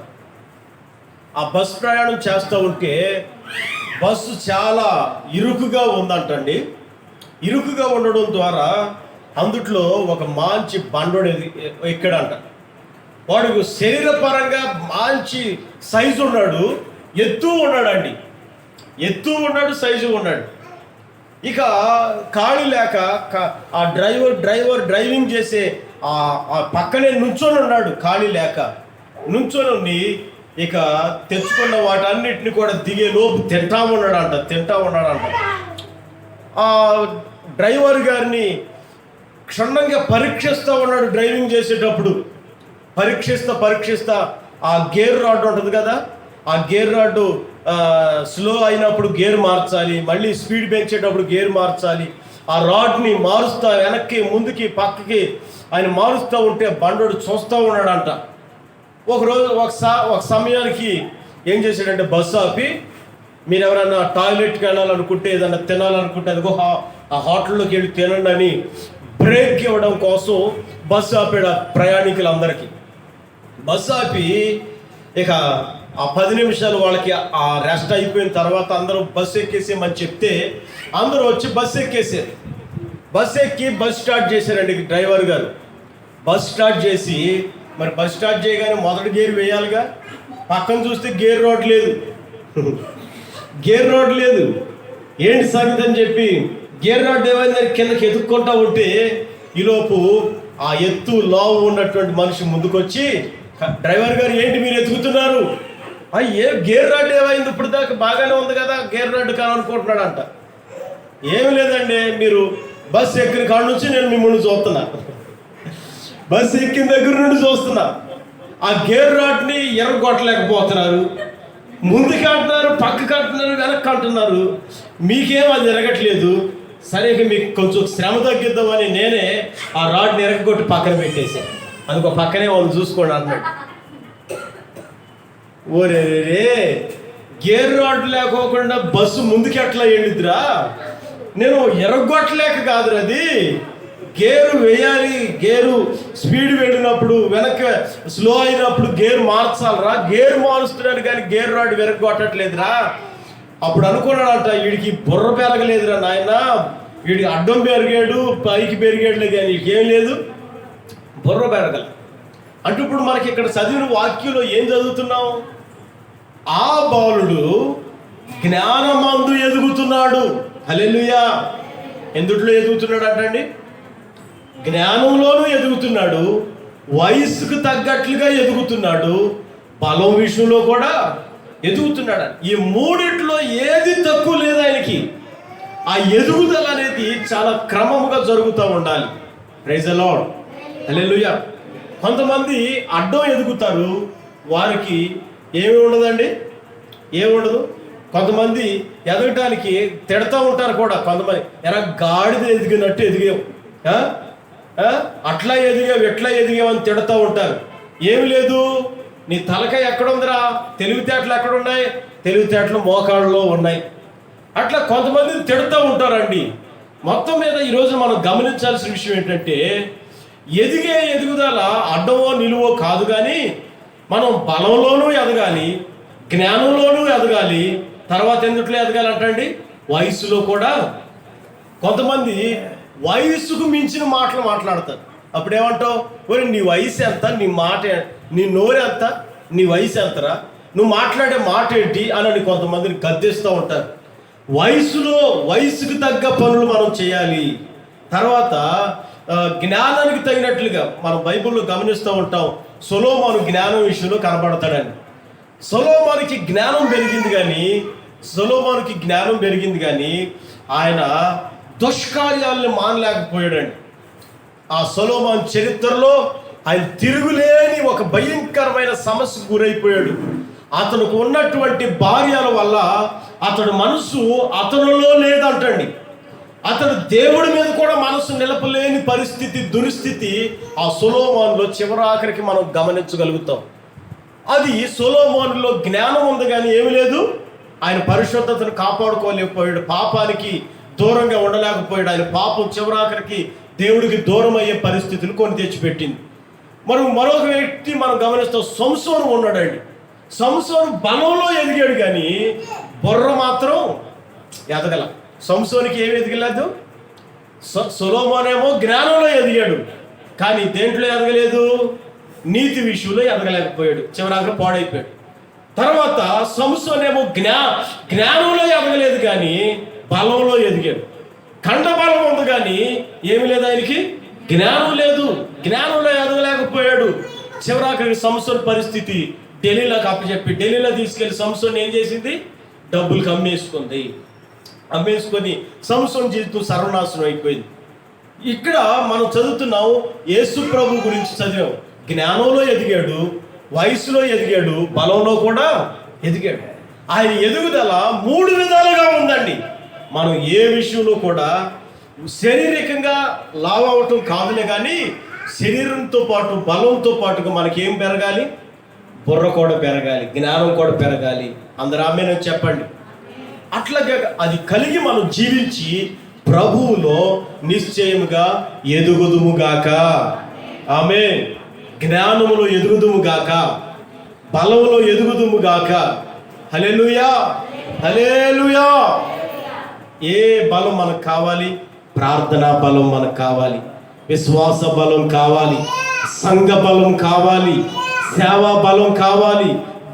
ఆ బస్సు ప్రయాణం చేస్తూ ఉంటే బస్సు చాలా ఇరుకుగా ఉందంటండి. ఇరుకుగా ఉండడం ద్వారా అందుట్లో ఒక మంచి బండోడు ఎక్కడంట. వాడు శరీరపరంగా మంచి సైజు ఉన్నాడు, ఎత్తు ఉన్నాడు, సైజు ఉన్నాడు. ఇక ఖాళీ లేక ఆ డ్రైవింగ్ చేసే ఆ పక్కనే నుంచొని ఉన్నాడు. ఖాళీ లేక నుంచొని ఇక తెచ్చుకున్న వాటన్నిటిని కూడా దిగే లోపు తింటా ఉన్నాడంట. ఆ డ్రైవర్ గారిని క్షుణ్ణంగా పరీక్షిస్తూ ఉన్నాడు. డ్రైవింగ్ చేసేటప్పుడు పరీక్షిస్తా ఆ గేర్ రాడ్ ఉంటుంది కదా, ఆ గేర్ రాడ్ స్లో అయినప్పుడు గేర్ మార్చాలి, మళ్ళీ స్పీడ్ పెంచేటప్పుడు గేర్ మార్చాలి. ఆ రాడ్ని మారుస్తా వెనక్కి ముందుకి పక్కకి ఆయన మారుస్తూ ఉంటే బండోడు చూస్తూ ఉన్నాడంట. ఒక సమయానికి ఏం చేశాడంటే బస్సు ఆపి, మీరు ఎవరైనా టాయిలెట్కి వెళ్ళాలనుకుంటే, ఏదైనా తినాలనుకుంటే అదిగో ఆ హోటల్లోకి వెళ్ళి తినండి అని బ్రేక్ ఇవ్వడం కోసం బస్సు ఆపాడు ప్రయాణికులందరికీ. బస్సు ఆపి ఇక ఆ 10 నిమిషాలు వాళ్ళకి ఆ రెస్ట్ అయిపోయిన తర్వాత అందరూ బస్సు ఎక్కేసేమని చెప్తే అందరూ వచ్చి బస్సు ఎక్కేసారు. బస్సు ఎక్కి బస్ స్టార్ట్ చేశారండి డ్రైవర్ గారు. బస్ స్టార్ట్ చేసి, మరి బస్ స్టార్ట్ చేయగానే మొదటి గేర్ వేయాలిగా. పక్కన చూస్తే గేర్ రోడ్ లేదు. ఏంటి సంగతి అని చెప్పి గేర్ రోడ్ ఏమైందని కిందకి ఎదుక్కుంటా ఉంటే ఈలోపు ఆ ఎత్తు లావు ఉన్నటువంటి మనిషి ముందుకొచ్చి, డ్రైవర్ గారు ఏంటి మీరు ఎత్తుకుతున్నారు? గేర్ రాడ్ ఏమైంది? ఇప్పుడు దాకా బాగానే ఉంది కదా, గేర్ రాడ్ కావాలనుకుంటున్నాడంట. ఏమి లేదండి, మీరు బస్సు ఎక్కిన కాడ నుంచి నేను మిమ్మల్ని చూస్తున్నా, బస్సు ఎక్కిన దగ్గర నుండి చూస్తున్నా. ఆ గేర్ రాడ్ని ఎరగొట్టలేకపోతున్నారు. ముందుకు అంటున్నారు, పక్కకు అంటున్నారు, వెనక్కి అంటున్నారు. మీకేం అది ఎరగట్లేదు. సరే మీకు కొంచెం శ్రమ తగ్గిద్దామని నేనే ఆ రాడ్ని ఎరగొట్టి పక్కన పెట్టేశాను. అందుకో పక్కనే వాళ్ళు చూసుకోండి అన్నాడు. ఓరే గేర్ రాడ్ లేకోకుండా బస్సు ముందుకు ఎట్లా వెళ్ళిద్దిరా? నేను ఎరగొట్టలేక కాదురా, అది గేరు వేయాలి. గేరు స్పీడ్ వెళ్ళినప్పుడు వెనక్కి స్లో అయినప్పుడు గేర్ మార్చాలరా, గేర్ మారుస్తున్నాడు కానీ గేర్ రాడ్ వెరగొట్టట్లేదురా. అప్పుడు అనుకున్నాడంట, వీడికి బుర్ర పెరగలేదురా నాయన, వీడికి అడ్డం పెరిగాడు పైకి పెరిగాడులే కానీ ఏం లేదు, బుర్ర పెరగల. అంటే ఇప్పుడు మనకి ఇక్కడ చదివిన వాక్యంలో ఏం చదువుతున్నాం? ఆ బాలుడు జ్ఞానమందు ఎదుగుతున్నాడు. హల్లెలూయా. ఎందుట్లో ఎదుగుతున్నాడు అంటండి? జ్ఞానంలోనూ ఎదుగుతున్నాడు, వయస్సుకు తగ్గట్లుగా ఎదుగుతున్నాడు, బలం విషయంలో కూడా ఎదుగుతున్నాడు. ఈ మూడిట్లో ఏది తక్కువ లేదు ఆయనకి. ఆ ఎదుగుదల అనేది చాలా క్రమముగా జరుగుతూ ఉండాలి. Praise the Lord. హల్లెలూయా. కొంతమంది అడ్డం ఎదుగుతారు, వారికి ఏమి ఉండదండి, ఏముండదు. కొంతమంది ఎదగటానికి తిడతా ఉంటారు కూడా. కొంతమంది గాడిద ఎదిగినట్టు ఎదిగావు, అట్లా ఎదిగావు ఎట్లా ఎదిగావు అని తిడతా ఉంటారు. ఏమి లేదు, నీ తలకాయ ఎక్కడుందిరా, తెలివితేటలు ఎక్కడున్నాయి? తెలివితేటలు మోకాళ్ళలో ఉన్నాయి. అట్లా కొంతమంది తిడుతూ ఉంటారండి. మొత్తం మీద ఈరోజు మనం గమనించాల్సిన విషయం ఏంటంటే, ఎదుగుదల అడ్డమో నిలువో కాదు, కానీ మనం బలంలోనూ ఎదగాలి, జ్ఞానంలోనూ ఎదగాలి. తర్వాత ఎందుట్లో ఎదగాలంటండి? వయస్సులో కూడా. కొంతమంది వయస్సుకు మించిన మాటలు మాట్లాడతారు. అప్పుడేమంటావు? ఒరే నీ వయసు ఎంత, నీ నోరు ఎంత, నీ వయసు ఎంతరా, నువ్వు మాట్లాడే మాట ఏంటి అని కొంతమందిని గద్దిస్తూ ఉంటారు. వయసుకు తగ్గ పనులు మనం చేయాలి. తర్వాత జ్ఞానానికి తగినట్లుగా మనం బైబిల్లో గమనిస్తూ ఉంటాం. సొలొమోను జ్ఞానం విషయంలో కనబడతాడండి. సొలొమోనుకి జ్ఞానం పెరిగింది కానీ ఆయన దుష్కార్యాలను మానలేకపోయాడండి. ఆ సొలొమోను చరిత్రలో ఆయన తిరుగులేని ఒక భయంకరమైన సమస్యకు గురైపోయాడు. అతనికి ఉన్నటువంటి భార్యల వల్ల అతడు మనసు అతనిలో లేదంటండి. అతడు దేవుడి మీద కూడా మనసు నిలపలేని పరిస్థితి, దురిస్థితి ఆ సొలొమోనులో చివరాఖరికి మనం గమనించగలుగుతాం. అది సొలొమోనులో జ్ఞానం ఉంది కానీ ఏమి లేదు. ఆయన పరిశుద్ధతను కాపాడుకోలేకపోయాడు, పాపానికి దూరంగా ఉండలేకపోయాడు. ఆయన పాపం చివరాఖరికి దేవుడికి దూరం అయ్యే పరిస్థితులు కొన్ని తెచ్చిపెట్టింది. మరొక వ్యక్తి మనం గమనిస్తాం, సంసోను ఉన్నాడండి. సంసోను బలంలో ఎదిగాడు కానీ బుర్ర మాత్రం ఎదగల. సంసోనికి ఏమి ఎదగలేదు. సొలొమోనేమో జ్ఞానంలో ఎదిగాడు కానీ దేంట్లో ఎదగలేదు, నీతి విషయంలో ఎదగలేకపోయాడు, చివరాఖరి పాడైపోయాడు. తర్వాత సంసోనేమో జ్ఞానంలో ఎదగలేదు కానీ బలంలో ఎదిగాడు. కండ బలం ఉంది కానీ ఏమి లేదు, ఆయనకి జ్ఞానం లేదు, జ్ఞానంలో ఎదగలేకపోయాడు. చివరాఖరికి సంసోను పరిస్థితి ఢిల్లీలోకి అప్పచెప్పి ఢిల్లీలో తీసుకెళ్లి సంసోను ఏం చేసింది, డబ్బులకు అమ్మేసుకొని సంసోను జీవితం సర్వనాశనం అయిపోయింది. ఇక్కడ మనం చదువుతున్నాం, యేసు ప్రభు గురించి చదివాం. జ్ఞానంలో ఎదిగాడు, వయసులో ఎదిగాడు, బలంలో కూడా ఎదిగాడు. ఆయన ఎదుగుదల 3 విధాలుగా ఉందండి. మనం ఏ విషయంలో కూడా శారీరకంగా లావు అవటం కాదులే కానీ శరీరంతో పాటు బలంతో పాటుగా మనకేం పెరగాలి, బుర్ర కూడా పెరగాలి, జ్ఞానం కూడా పెరగాలి. అందరూ ఆమేన్ చెప్పండి. అట్లాగే అది కలిగి మనం జీవించి ప్రభువులో నిశ్చయముగా ఎదుగుదుముగాక. ఆమేన్. జ్ఞానములో ఎదుగుదుముగాక, బలములో ఎదుగుదుముగాక. హల్లెలూయా, హల్లెలూయా. ఏ బలం మనకు కావాలి? ప్రార్థనా బలం మనకు కావాలి, విశ్వాస బలం కావాలి, సంఘ బలం కావాలి, సేవా బలం కావాలి,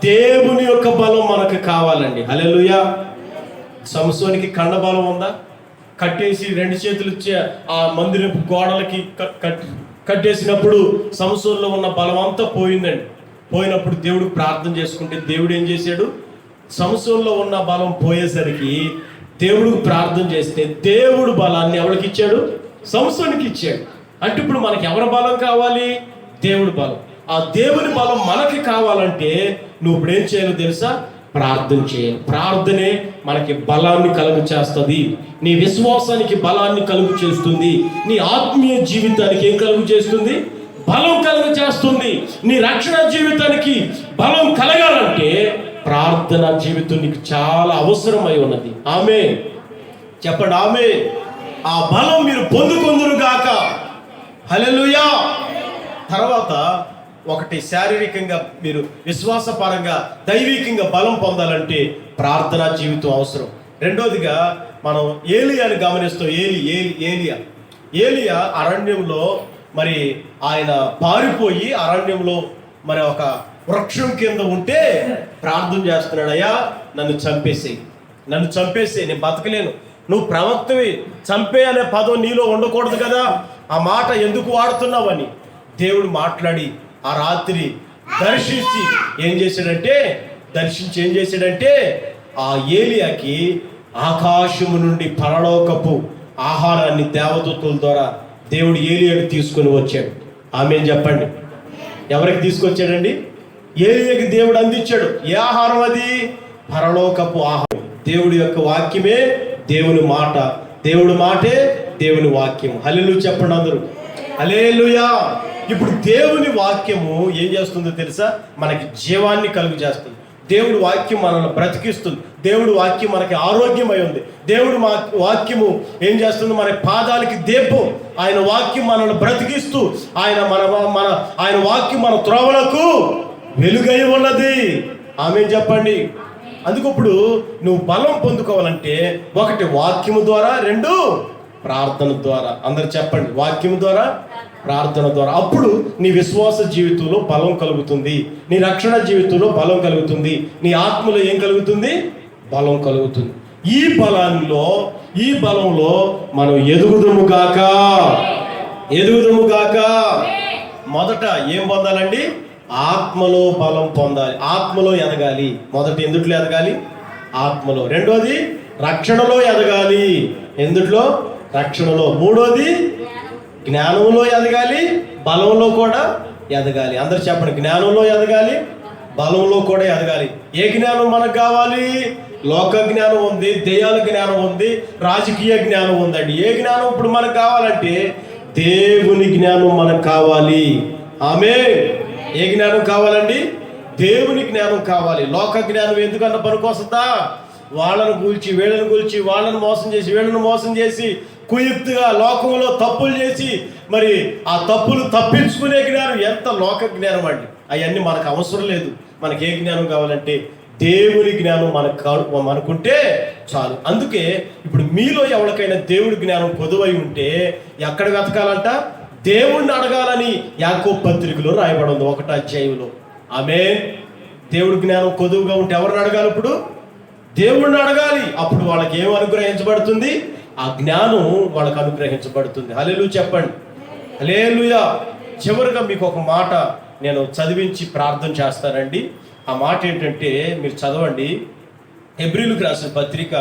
దేవుని యొక్క బలం మనకు కావాలండి. హల్లెలూయా. సంసోనికి కండ బలం ఉందా? కట్టేసి 2 చేతులు ఆ మందిరపు గోడలకి కట్టేసినప్పుడు సంసోనులో ఉన్న బలం అంతా పోయిందండి. పోయినప్పుడు దేవుడికి ప్రార్థన చేసుకుంటే దేవుడు ఏం చేశాడు, సంసోనులో ఉన్న బలం పోయేసరికి దేవుడికి ప్రార్థన చేస్తే దేవుడు బలాన్ని ఎవరికి ఇచ్చాడు, సంసోనుకి ఇచ్చాడు. అంటే ఇప్పుడు మనకి ఎవరి బలం కావాలి? దేవుడి బలం. ఆ దేవుని బలం మనకి కావాలంటే నువ్వు ఇప్పుడు ఏం చేయాలో తెలుసా? ప్రార్థన చేయాలి. ప్రార్థనే మనకి బలాన్ని కలుగు చేస్తుంది, నీ విశ్వాసానికి బలాన్ని కలుగు చేస్తుంది, నీ ఆత్మీయ జీవితానికి ఏం కలుగు చేస్తుంది? బలం కలుగు చేస్తుంది. నీ రక్షణ జీవితానికి బలం కలగాలంటే ప్రార్థన జీవితం నీకు చాలా అవసరమై ఉన్నది. ఆమేన్ చెప్పండి. ఆమేన్. ఆ బలం మీరు పొందుకొందురుగాక. హల్లెలూయా. తర్వాత ఒకటి, శారీరకంగా మీరు విశ్వాసపరంగా దైవికంగా బలం పొందాలంటే ప్రార్థనా జీవితం అవసరం. రెండోదిగా మనం ఏలియాని గమనిస్తాం. ఏలియా అరణ్యంలో మరి ఆయన పారిపోయి అరణ్యంలో మరి ఒక వృక్షం కింద ఉంటే ప్రార్థన చేస్తున్నాడు, అయ్యా నన్ను చంపేసేయి, నేను బతకలేను. నువ్వు ప్రవక్తవి, చంపే అనే పదం నీలో ఉండకూడదు కదా, ఆ మాట ఎందుకు వాడుతున్నావని దేవుడు మాట్లాడి ఆ రాత్రి దర్శించి ఏం చేశాడంటే ఆ ఏలియాకి ఆకాశము నుండి పరలోకపు ఆహారాన్ని దేవదూతల ద్వారా దేవుడు ఏలియాకి తీసుకొని వచ్చాడు. ఆమేన్ చెప్పండి. ఎవరికి తీసుకొచ్చాడండి? ఏలియాకి దేవుడు అందించాడు. ఏ ఆహారం అది? పరలోకపు ఆహారం. దేవుడి యొక్క వాక్యమే దేవుని మాట, దేవుడి మాటే దేవుని వాక్యం. హల్లెలూయా చెప్పండి అందరూ. హల్లెలూయా. ఇప్పుడు దేవుని వాక్యము ఏం చేస్తుందో తెలుసా? మనకి జీవాన్ని కలుగు చేస్తుంది. దేవుడి వాక్యం మనల్ని బ్రతికిస్తుంది. దేవుడి వాక్యం మనకి ఆరోగ్యమై ఉంది. దేవుడి వాక్యము ఏం చేస్తుంది? మన పాదాలకి దీపం. ఆయన వాక్యం మనల్ని బ్రతికిస్తూ ఆయన వాక్యం మన త్రోవలకు వెలుగై ఉన్నది. ఆమేన్ చెప్పండి. అందుకప్పుడు నువ్వు బలం పొందుకోవాలంటే 1 వాక్యము ద్వారా, 2 ప్రార్థన ద్వారా. అందరు చెప్పండి, వాక్యము ద్వారా, ప్రార్థన ద్వారా. అప్పుడు నీ విశ్వాస జీవితంలో బలం కలుగుతుంది, నీ రక్షణ జీవితంలో బలం కలుగుతుంది, నీ ఆత్మలో ఏం కలుగుతుంది? బలం కలుగుతుంది. ఈ బలంలో మనం ఎదుగుదుముగాక. మొదట ఏం పొందాలండి? ఆత్మలో బలం పొందాలి, ఆత్మలో ఎదగాలి. మొదటి ఎందుట్లో ఎదగాలి? ఆత్మలో. రెండోది రక్షణలో ఎదగాలి. ఎందుట్లో? రక్షణలో. మూడోది జ్ఞానంలో ఎదగాలి, బలంలో కూడా ఎదగాలి. అందరు చెప్పండి, జ్ఞానంలో ఎదగాలి, బలంలో కూడా ఎదగాలి. ఏ జ్ఞానం మనకు కావాలి? లోక జ్ఞానం ఉంది, దెయ్యాల జ్ఞానం ఉంది, రాజకీయ జ్ఞానం ఉందండి. ఏ జ్ఞానం ఇప్పుడు మనకు కావాలంటే దేవుని జ్ఞానం మనకు కావాలి. ఆమేన్. ఏ జ్ఞానం కావాలండి? దేవుని జ్ఞానం కావాలి. లోక జ్ఞానం ఎందుకన్నా పనికొస్తుందా? వాళ్ళను కూల్చి వీళ్ళని కూల్చి, వాళ్ళని మోసం చేసి వీళ్ళని మోసం చేసి, కుయుక్తిగా లోకంలో తప్పులు చేసి మరి ఆ తప్పులు తప్పించుకునే జ్ఞానం ఎంత లోక జ్ఞానం అండి. అవన్నీ మనకు అవసరం లేదు. మనకి ఏ జ్ఞానం కావాలంటే దేవుని జ్ఞానం మనకుంటే చాలు. అందుకే ఇప్పుడు మీలో ఎవరికైనా దేవుడి జ్ఞానం కొదువై ఉంటే ఎక్కడ వెతకాలంట? దేవుణ్ణి అడగాలని యాకోబు పత్రికలో రాయబడి ఉంది 1వ అధ్యాయంలో. ఆమేన్. దేవుడి జ్ఞానం కొదువుగా ఉంటే ఎవరిని అడగాలి? ఇప్పుడు దేవుణ్ణి అడగాలి. అప్పుడు వాళ్ళకి ఏం అనుగ్రహించబడుతుంది? ఆ జ్ఞానం వాళ్ళకు అనుగ్రహించబడుతుంది. హల్లెలూయా చెప్పండి. హల్లెలూయా. చివరిగా మీకు ఒక మాట నేను చదివించి ప్రార్థన చేస్తానండి. ఆ మాట ఏంటంటే మీరు చదవండి. హెబ్రీయులకు రాసిన పత్రిక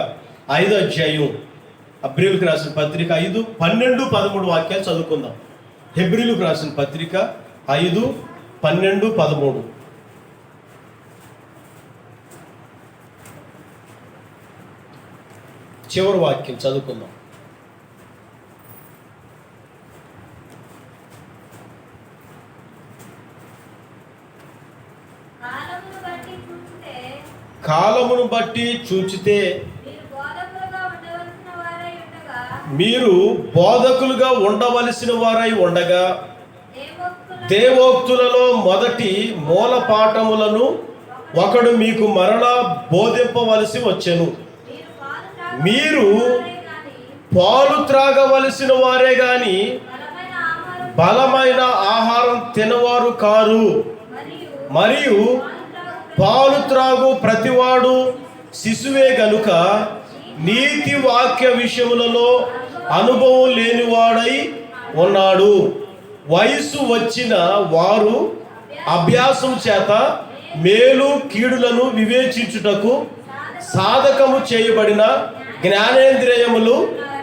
5వ అధ్యాయం, హెబ్రీయులకు రాసిన పత్రిక 5, 12, 13 వాక్యాలు చదువుకుందాం. హెబ్రీయులకు రాసిన పత్రిక 5, 12, 13. చివరి వాక్యం చదువుకుందాం. కాలమును బట్టి చూచితే మీరు బోధకులుగా ఉండవలసిన వారై ఉండగా దేవోక్తులలో మొదటి మూల పాఠములను ఒకడు మీకు మరలా బోధింపవలసి వచ్చెను. మీరు పాలు త్రాగవలసిన వారే గాని బలమైన ఆహారం తినవారు కారు. మరియు పాలు త్రాగు ప్రతివాడు శిశువే గనుక నీతి వాక్య విషయములలో అనుభవం లేనివాడై ఉన్నాడు. వయసు వచ్చిన వారు అభ్యాసం చేత మేలు కీడులను వివేచించుటకు సాధకము చేయబడిన జ్ఞానేంద్రియములు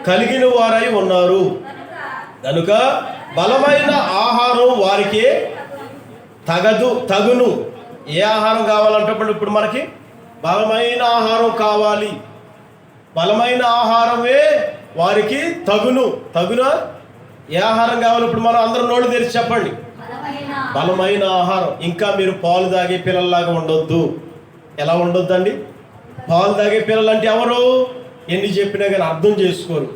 కలిగిన వారై ఉన్నారు. కనుక బలమైన ఆహారం వారికి తగును. ఏ ఆహారం కావాలంటే ఇప్పుడు మనకి బలమైన ఆహారం కావాలి. బలమైన ఆహారమే వారికి తగునా? ఏ ఆహారం కావాలి? ఇప్పుడు మనం అందరం నోళ్ళు తెరిచి చెప్పండి. బలమైన ఆహారం. ఇంకా మీరు పాలు తాగే పిల్లల్లాగా ఉండొద్దు. ఎలా ఉండొద్దండి? పాలు తాగే పిల్లలు అంటే ఎవరు? ఎన్ని చెప్పినా కానీ అర్థం చేసుకోరు.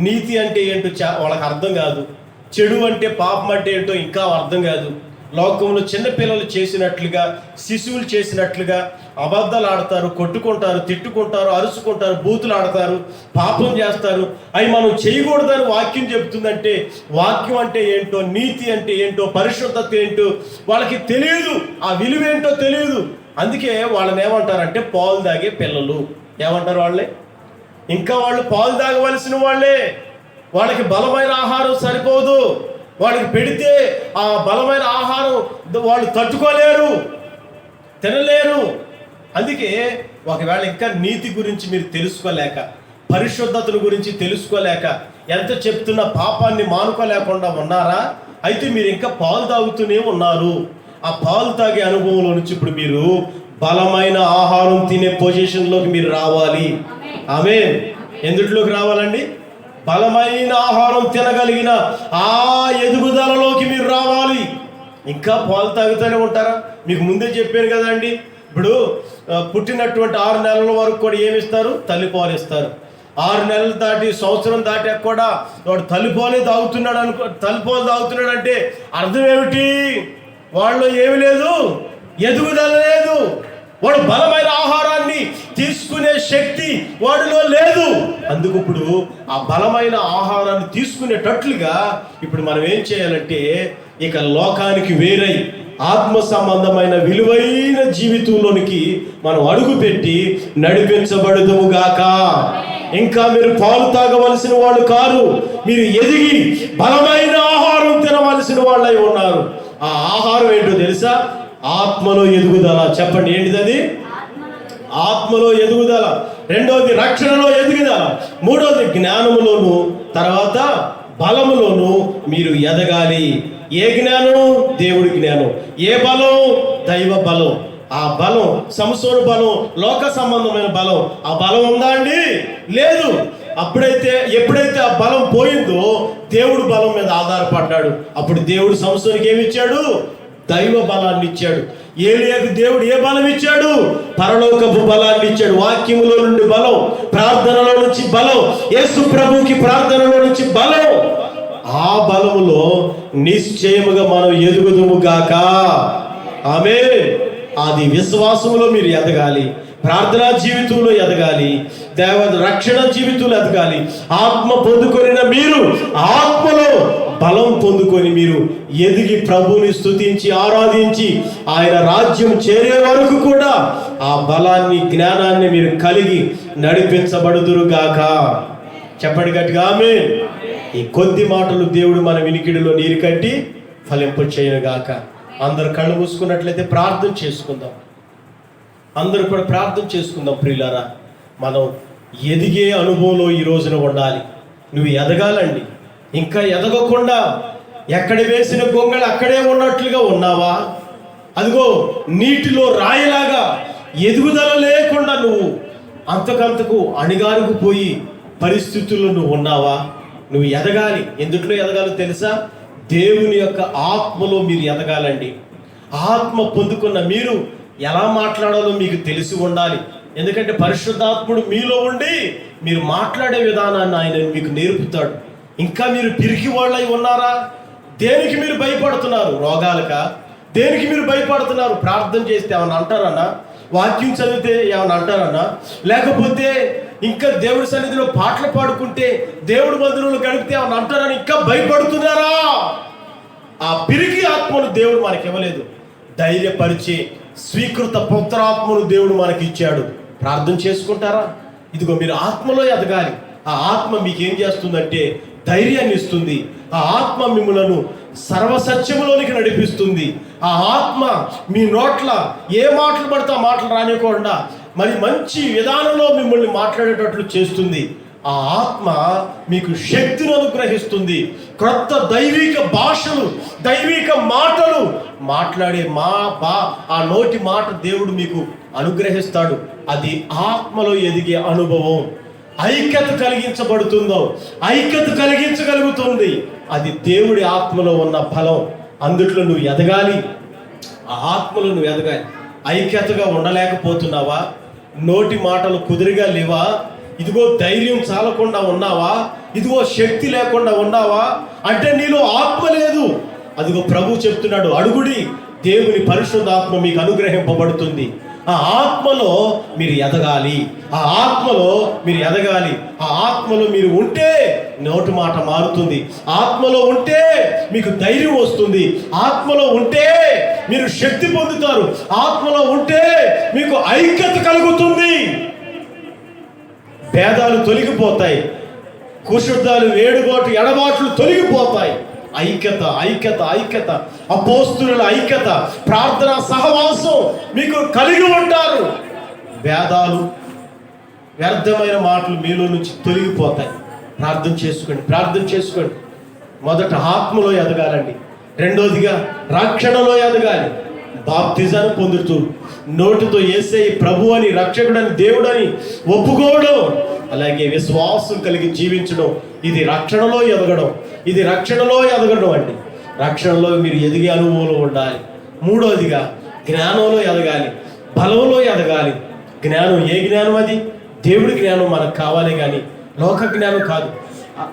నీతి అంటే ఏంటో వాళ్ళకి అర్థం కాదు. చెడు అంటే పాపం అంటే ఏంటో ఇంకా అర్థం కాదు. లోకంలో చిన్నపిల్లలు చేసినట్లుగా, శిశువులు చేసినట్లుగా అబద్ధాలు ఆడతారు, కొట్టుకుంటారు, తిట్టుకుంటారు, అరుచుకుంటారు, బూతులు ఆడతారు, పాపం చేస్తారు. అవి మనం చేయకూడదని వాక్యం చెబుతుందంటే వాక్యం అంటే ఏంటో, నీతి అంటే ఏంటో, పరిశుద్ధత ఏంటో వాళ్ళకి తెలియదు. ఆ విలువ ఏంటో తెలియదు. అందుకే వాళ్ళని ఏమంటారంటే పాలు తాగే పిల్లలు. ఏమంటారు వాళ్ళే? ఇంకా వాళ్ళు పాలు తాగవలసిన వాళ్ళే. వాళ్ళకి బలమైన ఆహారం సరిపోదు. వాళ్ళకి పెడితే ఆ బలమైన ఆహారం వాళ్ళు తట్టుకోలేరు, తినలేరు. అందుకే ఒకవేళ ఇంకా నీతి గురించి మీరు తెలుసుకోలేక, పరిశుద్ధతను గురించి తెలుసుకోలేక, ఎంత చెప్తున్నా పాపాన్ని మానుకోలేకుండా ఉన్నారా? అయితే మీరు ఇంకా పాలు తాగుతూనే ఉన్నారు. ఆ పాలు తాగే అనుభవంలో నుంచి ఇప్పుడు మీరు బలమైన ఆహారం తినే పొజిషన్లోకి మీరు రావాలి. ఆమేన్. ఎందులోకి రావాలండి? బలమైన ఆహారం తినగలిగిన ఆ ఎదుగుదలలోకి మీరు రావాలి. ఇంకా పాలు తాగుతూనే ఉంటారా? మీకు ముందే చెప్పాను కదండి. ఇప్పుడు పుట్టినటువంటి 6 నెలల వరకు కూడా ఏమిస్తారు? తల్లిపాలు ఇస్తారు. 6 నెలలు దాటి సంవత్సరం దాటాక కూడా వాడు తల్లిపాలు తాగుతున్నాడు అంటే అర్థం ఏమిటి? వాళ్ళు ఏమి లేదు, ఎదుగుదల లేదు. వాడు బలమైన ఆహారాన్ని తీసుకునే శక్తి వాడిలో లేదు. అందుకు ఇప్పుడు ఆ బలమైన ఆహారాన్ని తీసుకునేటట్లుగా ఇప్పుడు మనం ఏం చేయాలంటే ఇక లోకానికి వేరై ఆత్మ సంబంధమైన విలువైన జీవితంలోనికి మనం అడుగుపెట్టి నడిపించబడుదుముగాక. ఇంకా మీరు పాలు తాగవలసిన వాళ్ళు కారు, మీరు ఎదిగి బలమైన ఆహారం తినవలసిన వాళ్ళై ఉన్నారు. ఆ ఆహారం ఏంటో తెలుసా? ఆత్మలో ఎదుగుదల. చెప్పండి ఏంటిది అది? ఆత్మలో ఎదుగుదల. రెండోది రక్షణలో ఎదుగుదల. మూడోది జ్ఞానములోను, తర్వాత బలములోను మీరు ఎదగాలి. ఏ జ్ఞానం? దేవుడి జ్ఞానం. ఏ బలం? దైవ బలం. ఆ బలం సంసోను బలం లోక సంబంధమైన బలం. ఆ బలం ఉందా అండి? లేదు. ఎప్పుడైతే ఆ బలం పోయిందో దేవుడు బలం మీద ఆధారపడ్డాడు. అప్పుడు దేవుడు సంసోనుకి ఏమి ఇచ్చాడు? దైవ బలాన్ని ఇచ్చాడు. ఏలియాకు దేవుడు ఏ బలం ఇచ్చాడు? పరలోకపు బలాన్ని ఇచ్చాడు. వాక్యములో నుండి బలం, ప్రార్థనలో నుంచి బలం, యేసు ప్రభువుకి ప్రార్థనలో నుంచి బలం. ఆ బలములో నిశ్చయముగా మనం ఎదుగుదుము గాక. ఆమేన్. అది విశ్వాసములో మీరు ఎదగాలి, ప్రార్థనా జీవితంలో ఎదగాలి, రక్షణ జీవితంలో ఎదగాలి. ఆత్మ పొందుకొనిన మీరు ఆత్మలో బలం పొందుకొని మీరు ఎదిగి ప్రభువుని స్తుతించి ఆరాధించి ఆయన రాజ్యం చేరే వరకు కూడా ఆ బలాన్ని, జ్ఞానాన్ని మీరు కలిగి నడిపించబడుదురుగాక. చెప్పండి గట్టిగా ఆమేన్. ఈ కొద్ది మాటలు దేవుడు మన వినికిడిలో నీరు కట్టి ఫలింపు చేయనుగాక. అందరు కళ్ళు మూసుకున్నట్లయితే ప్రార్థన చేసుకుందాం. అందరూ కూడా ప్రార్థన చేసుకుందాం. ప్రియులారా, మనం ఎదిగే అనుభవంలో ఈ రోజున ఉండాలి. నువ్వు ఎదగాలండి. ఇంకా ఎదగకుండా ఎక్కడ వేసిన గొంగళి అక్కడే ఉన్నట్లుగా ఉన్నావా? అదిగో నీటిలో రాయిలాగా ఎదుగుదల లేకుండా నువ్వు అంతకంతకు అణిగారుకు పోయి పరిస్థితుల్లో నువ్వు ఉన్నావా? నువ్వు ఎదగాలి. ఎందుట్లో ఎదగాలో తెలుసా? దేవుని యొక్క ఆత్మలో మీరు ఎదగాలండి. ఆత్మ పొందుకున్న మీరు ఎలా మాట్లాడాలో మీకు తెలిసి ఉండాలి. ఎందుకంటే పరిశుద్ధాత్ముడు మీలో ఉండి మీరు మాట్లాడే విధానాన్ని ఆయన మీకు నేర్పుతాడు. ఇంకా మీరు పిరికి వాళ్ళై ఉన్నారా? దేనికి మీరు భయపడుతున్నారు? రోగాలకా? దేనికి మీరు భయపడుతున్నారు? ప్రార్థన చేస్తే ఏమన్నా అంటారన్నా? వాక్యం చదివితే ఏమన్నా అంటారన్నా? లేకపోతే ఇంకా దేవుడి సన్నిధిలో పాటలు పాడుకుంటే దేవుడి మందిరంలో గడిపితే ఏమన్నా అంటారని ఇంకా భయపడుతున్నారా? ఆ పిరికి ఆత్మను దేవుడు మనకి ఇవ్వలేదు. ధైర్యపరిచే స్వీకృత పుత్రాత్మను దేవుడు మనకి ఇచ్చాడు. ప్రార్థన చేసుకుంటారా? ఇదిగో మీరు ఆత్మలో ఎదగాలి. ఆ ఆత్మ మీకు ఏం చేస్తుందంటే ధైర్యాన్ని ఇస్తుంది. ఆ ఆత్మ మిమ్మలను సర్వసత్యములోనికి నడిపిస్తుంది. ఆ ఆత్మ మీ నోట్ల ఏ మాటలు పడితే ఆ మాటలు రానివ్వకుండా మరి మంచి విధానంలో మిమ్మల్ని మాట్లాడేటట్లు చేస్తుంది. ఆ ఆత్మ మీకు శక్తిని అనుగ్రహిస్తుంది. క్రొత్త దైవిక భాషలు, దైవిక మాటలు మాట్లాడే ఆ నోటి మాట దేవుడు మీకు అనుగ్రహిస్తాడు. అది ఆత్మలో ఎదిగే అనుభవం. ఐక్యత కలిగించగలుగుతుంది. అది దేవుడి ఆత్మలో ఉన్న ఫలం. అందుట్లో నువ్వు ఎదగాలి. ఆ ఆత్మలో నువ్వు ఎదగాలి. ఐక్యతగా ఉండలేకపోతున్నావా? నోటి మాటలు కుదిరిగా లేవా? ఇదిగో ధైర్యం చాలకుండా ఉన్నావా? ఇదిగో శక్తి లేకుండా ఉన్నావా? అంటే నీలో ఆత్మ లేదు. అదిగో ప్రభు చెప్తున్నాడు, అడుగుడి, దేవుని పరిశుద్ధాత్మ మీకు అనుగ్రహింపబడుతుంది. ఆ ఆత్మలో మీరు ఎదగాలి. ఆ ఆత్మలో మీరు ఉంటే నోటి మాట మారుతుంది. ఆత్మలో ఉంటే మీకు ధైర్యం వస్తుంది. ఆత్మలో ఉంటే మీరు శక్తి పొందుతారు. ఆత్మలో ఉంటే మీకు ఐక్యత కలుగుతుంది. భేదాలు తొలగిపోతాయి. కుశుద్ధాలు, వేడుబాటు, ఎడబాట్లు తొలగిపోతాయి. ఐక్యత, అపోస్తుల ఐక్యత, ప్రార్థన సహవాసం మీకు కలిగి ఉంటారు. భేదాలు, వ్యర్థమైన మాటలు మీలో నుంచి తొలగిపోతాయి. ప్రార్థన చేసుకోండి. మొదట ఆత్మలో ఎదగాలండి. రెండోదిగా రక్షణలో ఎదగాలి. బాప్తిజాన్ని పొందుతూ నోటితో యేసయ్య ప్రభు అని, రక్షకుడని, దేవుడని ఒప్పుకోవడం, అలాగే విశ్వాసం కలిగి జీవించడం, ఇది రక్షణలో ఎదగడం అండి. రక్షణలో మీరు ఎదిగే అనుభవంలో ఉండాలి. మూడోదిగా జ్ఞానంలో ఎదగాలి, బలంలో ఎదగాలి. జ్ఞానం ఏ జ్ఞానం? అది దేవుడి జ్ఞానం మనకు కావాలి, కానీ లోక జ్ఞానం కాదు.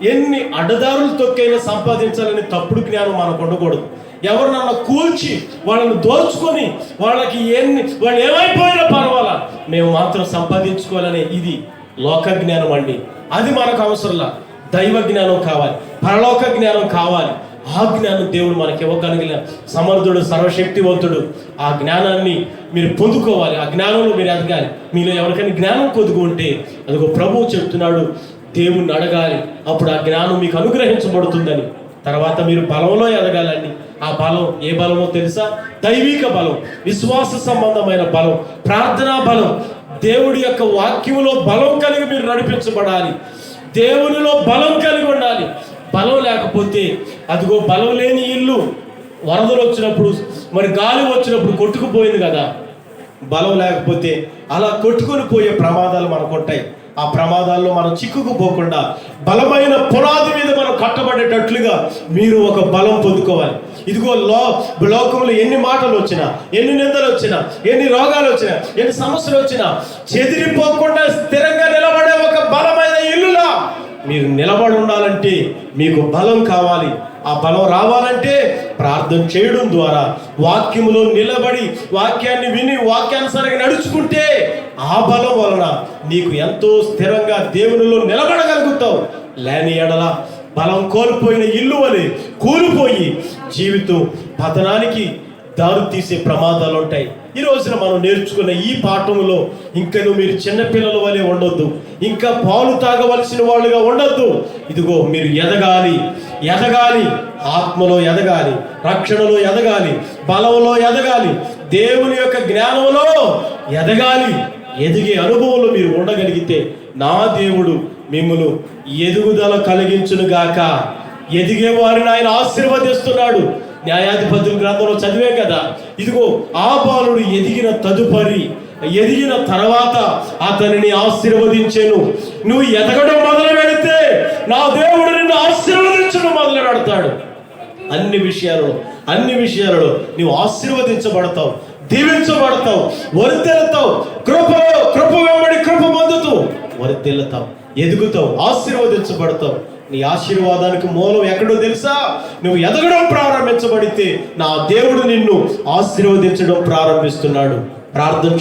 ఎన్ని అడ్డదారులు తొక్కైనా సంపాదించాలని తప్పుడు జ్ఞానం మనకు ఉండకూడదు. ఎవరినన్నా కూల్చి వాళ్ళని దోచుకొని వాళ్ళు ఏమైపోయినా పర్వాలా, మేము మాత్రం సంపాదించుకోవాలనే ఇది లోక జ్ఞానం అండి. అది మనకు అవసరంలా. దైవ జ్ఞానం కావాలి, పరలోక జ్ఞానం కావాలి. ఆ జ్ఞానం దేవుడు మనకి ఇవ్వగలిగిన సమర్థుడు, సర్వశక్తివంతుడు. ఆ జ్ఞానాన్ని మీరు పొందుకోవాలి. ఆ జ్ఞానంలో మీరు ఎదగాలి. మీలో ఎవరికైనా జ్ఞానం కొద్దుకు ఉంటే అదిగో ప్రభువు చెప్తున్నాడు, దేవుణ్ణి అడగాలి, అప్పుడు ఆ జ్ఞానం మీకు అనుగ్రహించబడుతుందని. తర్వాత మీరు బలంలో ఎదగాలండి. ఆ బలం ఏ బలమో తెలుసా? దైవిక బలం, విశ్వాస సంబంధమైన బలం, ప్రార్థనా బలం, దేవుడి యొక్క వాక్యములో బలం కలిగి మీరు నడిపించబడాలి. దేవునిలో బలం కలిగి ఉండాలి. బలం లేకపోతే అదిగో బలం లేని ఇల్లు వరదలు వచ్చినప్పుడు, మరి గాలి వచ్చినప్పుడు కొట్టుకుపోయింది కదా. బలం లేకపోతే అలా కొట్టుకొని పోయే ప్రమాదాలు మనకు ఉంటాయి. ఆ ప్రమాదాల్లో మనం చిక్కుకుపోకుండా బలమైన పునాది మీద మనం కట్టబడేటట్లుగా మీరు ఒక బలం పొందుకోవాలి. ఇదిగో లోకంలో ఎన్ని మాటలు వచ్చినా, ఎన్ని నిందలు వచ్చినా, ఎన్ని రోగాలు వచ్చినా, ఎన్ని సమస్యలు వచ్చినా చెదిరిపోకుండా స్థిరంగా నిలబడే ఒక బలమైన ఇల్లులా మీరు నిలబడి ఉండాలంటే మీకు బలం కావాలి. ఆ బలం రావాలంటే ప్రార్థన చేయడం ద్వారా, వాక్యములో నిలబడి వాక్యాన్ని విని వాక్యానుసారంగా నడుచుకుంటే ఆ బలం వలన నీకు ఎంతో స్థిరంగా దేవునిలో నిలబడగలుగుతావు. లేని ఎడల బలం కోల్పోయిన ఇల్లు వలె కూలిపోయి జీవితం పతనానికి దారి తీసే ప్రమాదాలు ఉంటాయి. ఈ రోజున మనం నేర్చుకున్న ఈ పాఠంలో ఇంకను మీరు చిన్నపిల్లల వలె ఉండొద్దు, ఇంకా పాలు తాగవలసిన వాళ్ళుగా ఉండొద్దు. ఇదిగో మీరు ఎదగాలి, ఆత్మలో ఎదగాలి, రక్షణలో ఎదగాలి, బలంలో ఎదగాలి, దేవుని యొక్క జ్ఞానంలో ఎదగాలి. ఎదిగే అనుభవంలో మీరు ఉండగలిగితే నా దేవుడు మిమ్మల్ని ఎదుగుదల కలిగించును గాక. ఎదిగే వారిని ఆయన ఆశీర్వదిస్తున్నాడు. న్యాయాధిపతుల గ్రంథంలో చదివే కదా, ఇదిగో ఆ బాలుడు ఎదిగిన తర్వాత అతనిని ఆశీర్వదించెను. నువ్వు ఎదగడం మొదలు పెడితే నా దేవుడు నిన్ను ఆశీర్వదించడం మొదలు పెడతాడు. అన్ని విషయాలలో నువ్వు ఆశీర్వదించబడతావు, దీవించబడతావు, వర్ధిల్లుతావు. కృప వెంబడి కృప పొందుతూ వర్ధిల్లుతావు, ఎదుగుతావు, ఆశీర్వదించబడతావు. నీ ఆశీర్వాదానికి మూలం ఎక్కడో తెలుసా? నువ్వు ఎదగడం ప్రారంభించబడితే నా దేవుడు నిన్ను ఆశీర్వదించడం ప్రారంభిస్తున్నాడు. ప్రార్థన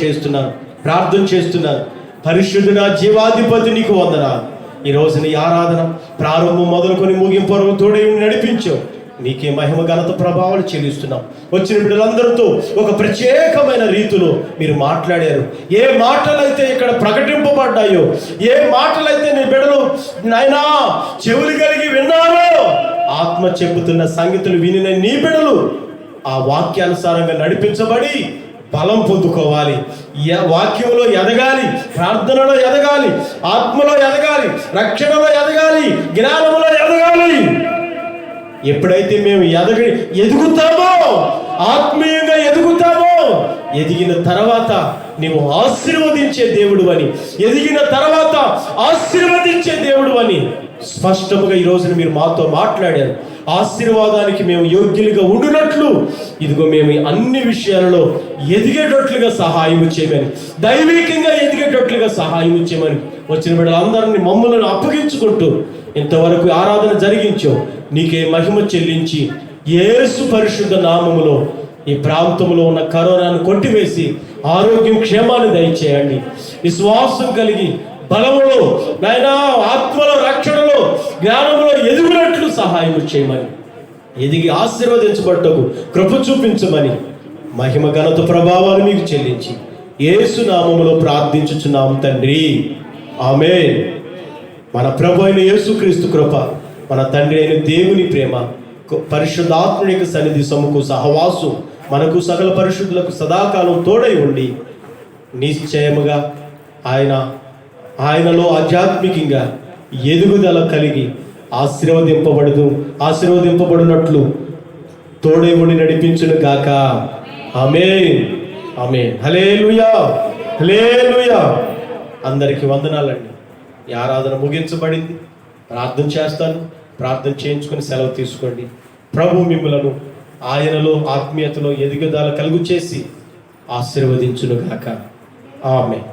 చేస్తున్నాను. పరిశుద్ధుడా, జీవాధిపతి నీకు వందనాలు. ఈ రోజు నీ ఆరాధన ప్రారంభం మొదలుకొని ముగింపు వరకు తోడై నడిపించావు. నీకే మహిమ, ఘనత, ప్రభావాలు చెల్లిస్తున్నాం. వచ్చిన బిడ్డలందరితో ఒక ప్రత్యేకమైన రీతిలో మీరు మాట్లాడారు. ఏ మాటలైతే ఇక్కడ ప్రకటింపబడ్డాయో, ఏ మాటలైతే నీ బిడ్డలు నాయనా చెవులు కలిగి విన్నారో, ఆత్మ చెబుతున్న సంగతులు వినిన నీ బిడ్డలు ఆ వాక్యానుసారంగా నడిపించబడి బలం పొందుకోవాలి. వాక్యంలో ఎదగాలి, ప్రార్థనలో ఎదగాలి, ఆత్మలో ఎదగాలి, రక్షణలో ఎదగాలి, జ్ఞానంలో ఎదగాలి. ఎప్పుడైతే మేము ఎదుగుతామో, ఆత్మీయంగా ఎదుగుతామో, ఎదిగిన తర్వాత నీవు ఆశీర్వదించే దేవుడు అని, ఎదిగిన తర్వాత ఆశీర్వదించే దేవుడు అని స్పష్టముగా ఈ రోజున మీరు మాతో మాట్లాడారు. ఆశీర్వాదానికి మేము యోగ్యులుగా ఉండినట్లు ఇదిగో మేము అన్ని విషయాలలో ఎదిగేటట్లుగా సహాయం చేయమని, దైవికంగా ఎదిగేటట్లుగా సహాయం చేయమని వచ్చిన బిడ్డలందరినీ మమ్మల్ని అప్పగించుకుంటూ ఇంతవరకు ఆరాధన జరిగించో నీకే మహిమ చెల్లించి యేసు పరిశుద్ధ నామములో ఈ ప్రాంతంలో ఉన్న కరోనాను కొట్టివేసి ఆరోగ్యం, క్షేమాన్ని దయచేయండి. విశ్వాసం కలిగి బలములో నాయనా, ఆత్మలో, రక్షణలో, జ్ఞానంలో ఎదుగునట్లు సహాయం చేయమని, ఎదిగి ఆశీర్వదించబడ్డకు కృప చూపించమని మహిమ, ఘనత, ప్రభావాలు మీకు చెల్లించి యేసు నామములో ప్రార్థించుచున్నాము తండ్రి. ఆమేన్. మన ప్రభు అయిన యేసుక్రీస్తు కృప, మన తండ్రి అయిన దేవుని ప్రేమ, పరిశుద్ధాత్ముని యొక్క సన్నిధి, సముకు సహవాసు మనకు సకల పరిశుద్ధులకు సదాకాలం తోడై ఉండి నిశ్చయముగా ఆయనలో ఆధ్యాత్మికంగా ఎదుగుదల కలిగి ఆశీర్వదింపబడినట్లు తోడై ఉండి నడిపించును గాక. ఆమేన్. హల్లెలూయా. అందరికీ వందనాలండి. ఈ ఆరాధన ముగించబడింది. ప్రార్థన చేస్తాను. ప్రార్థన చేయించుకొని సెలవు తీసుకోండి. ప్రభు మిమ్మలను ఆయనలో ఆత్మీయతలో ఎదుగుదల కలుగు చేసి ఆశీర్వదించును గాక. ఆమేన్.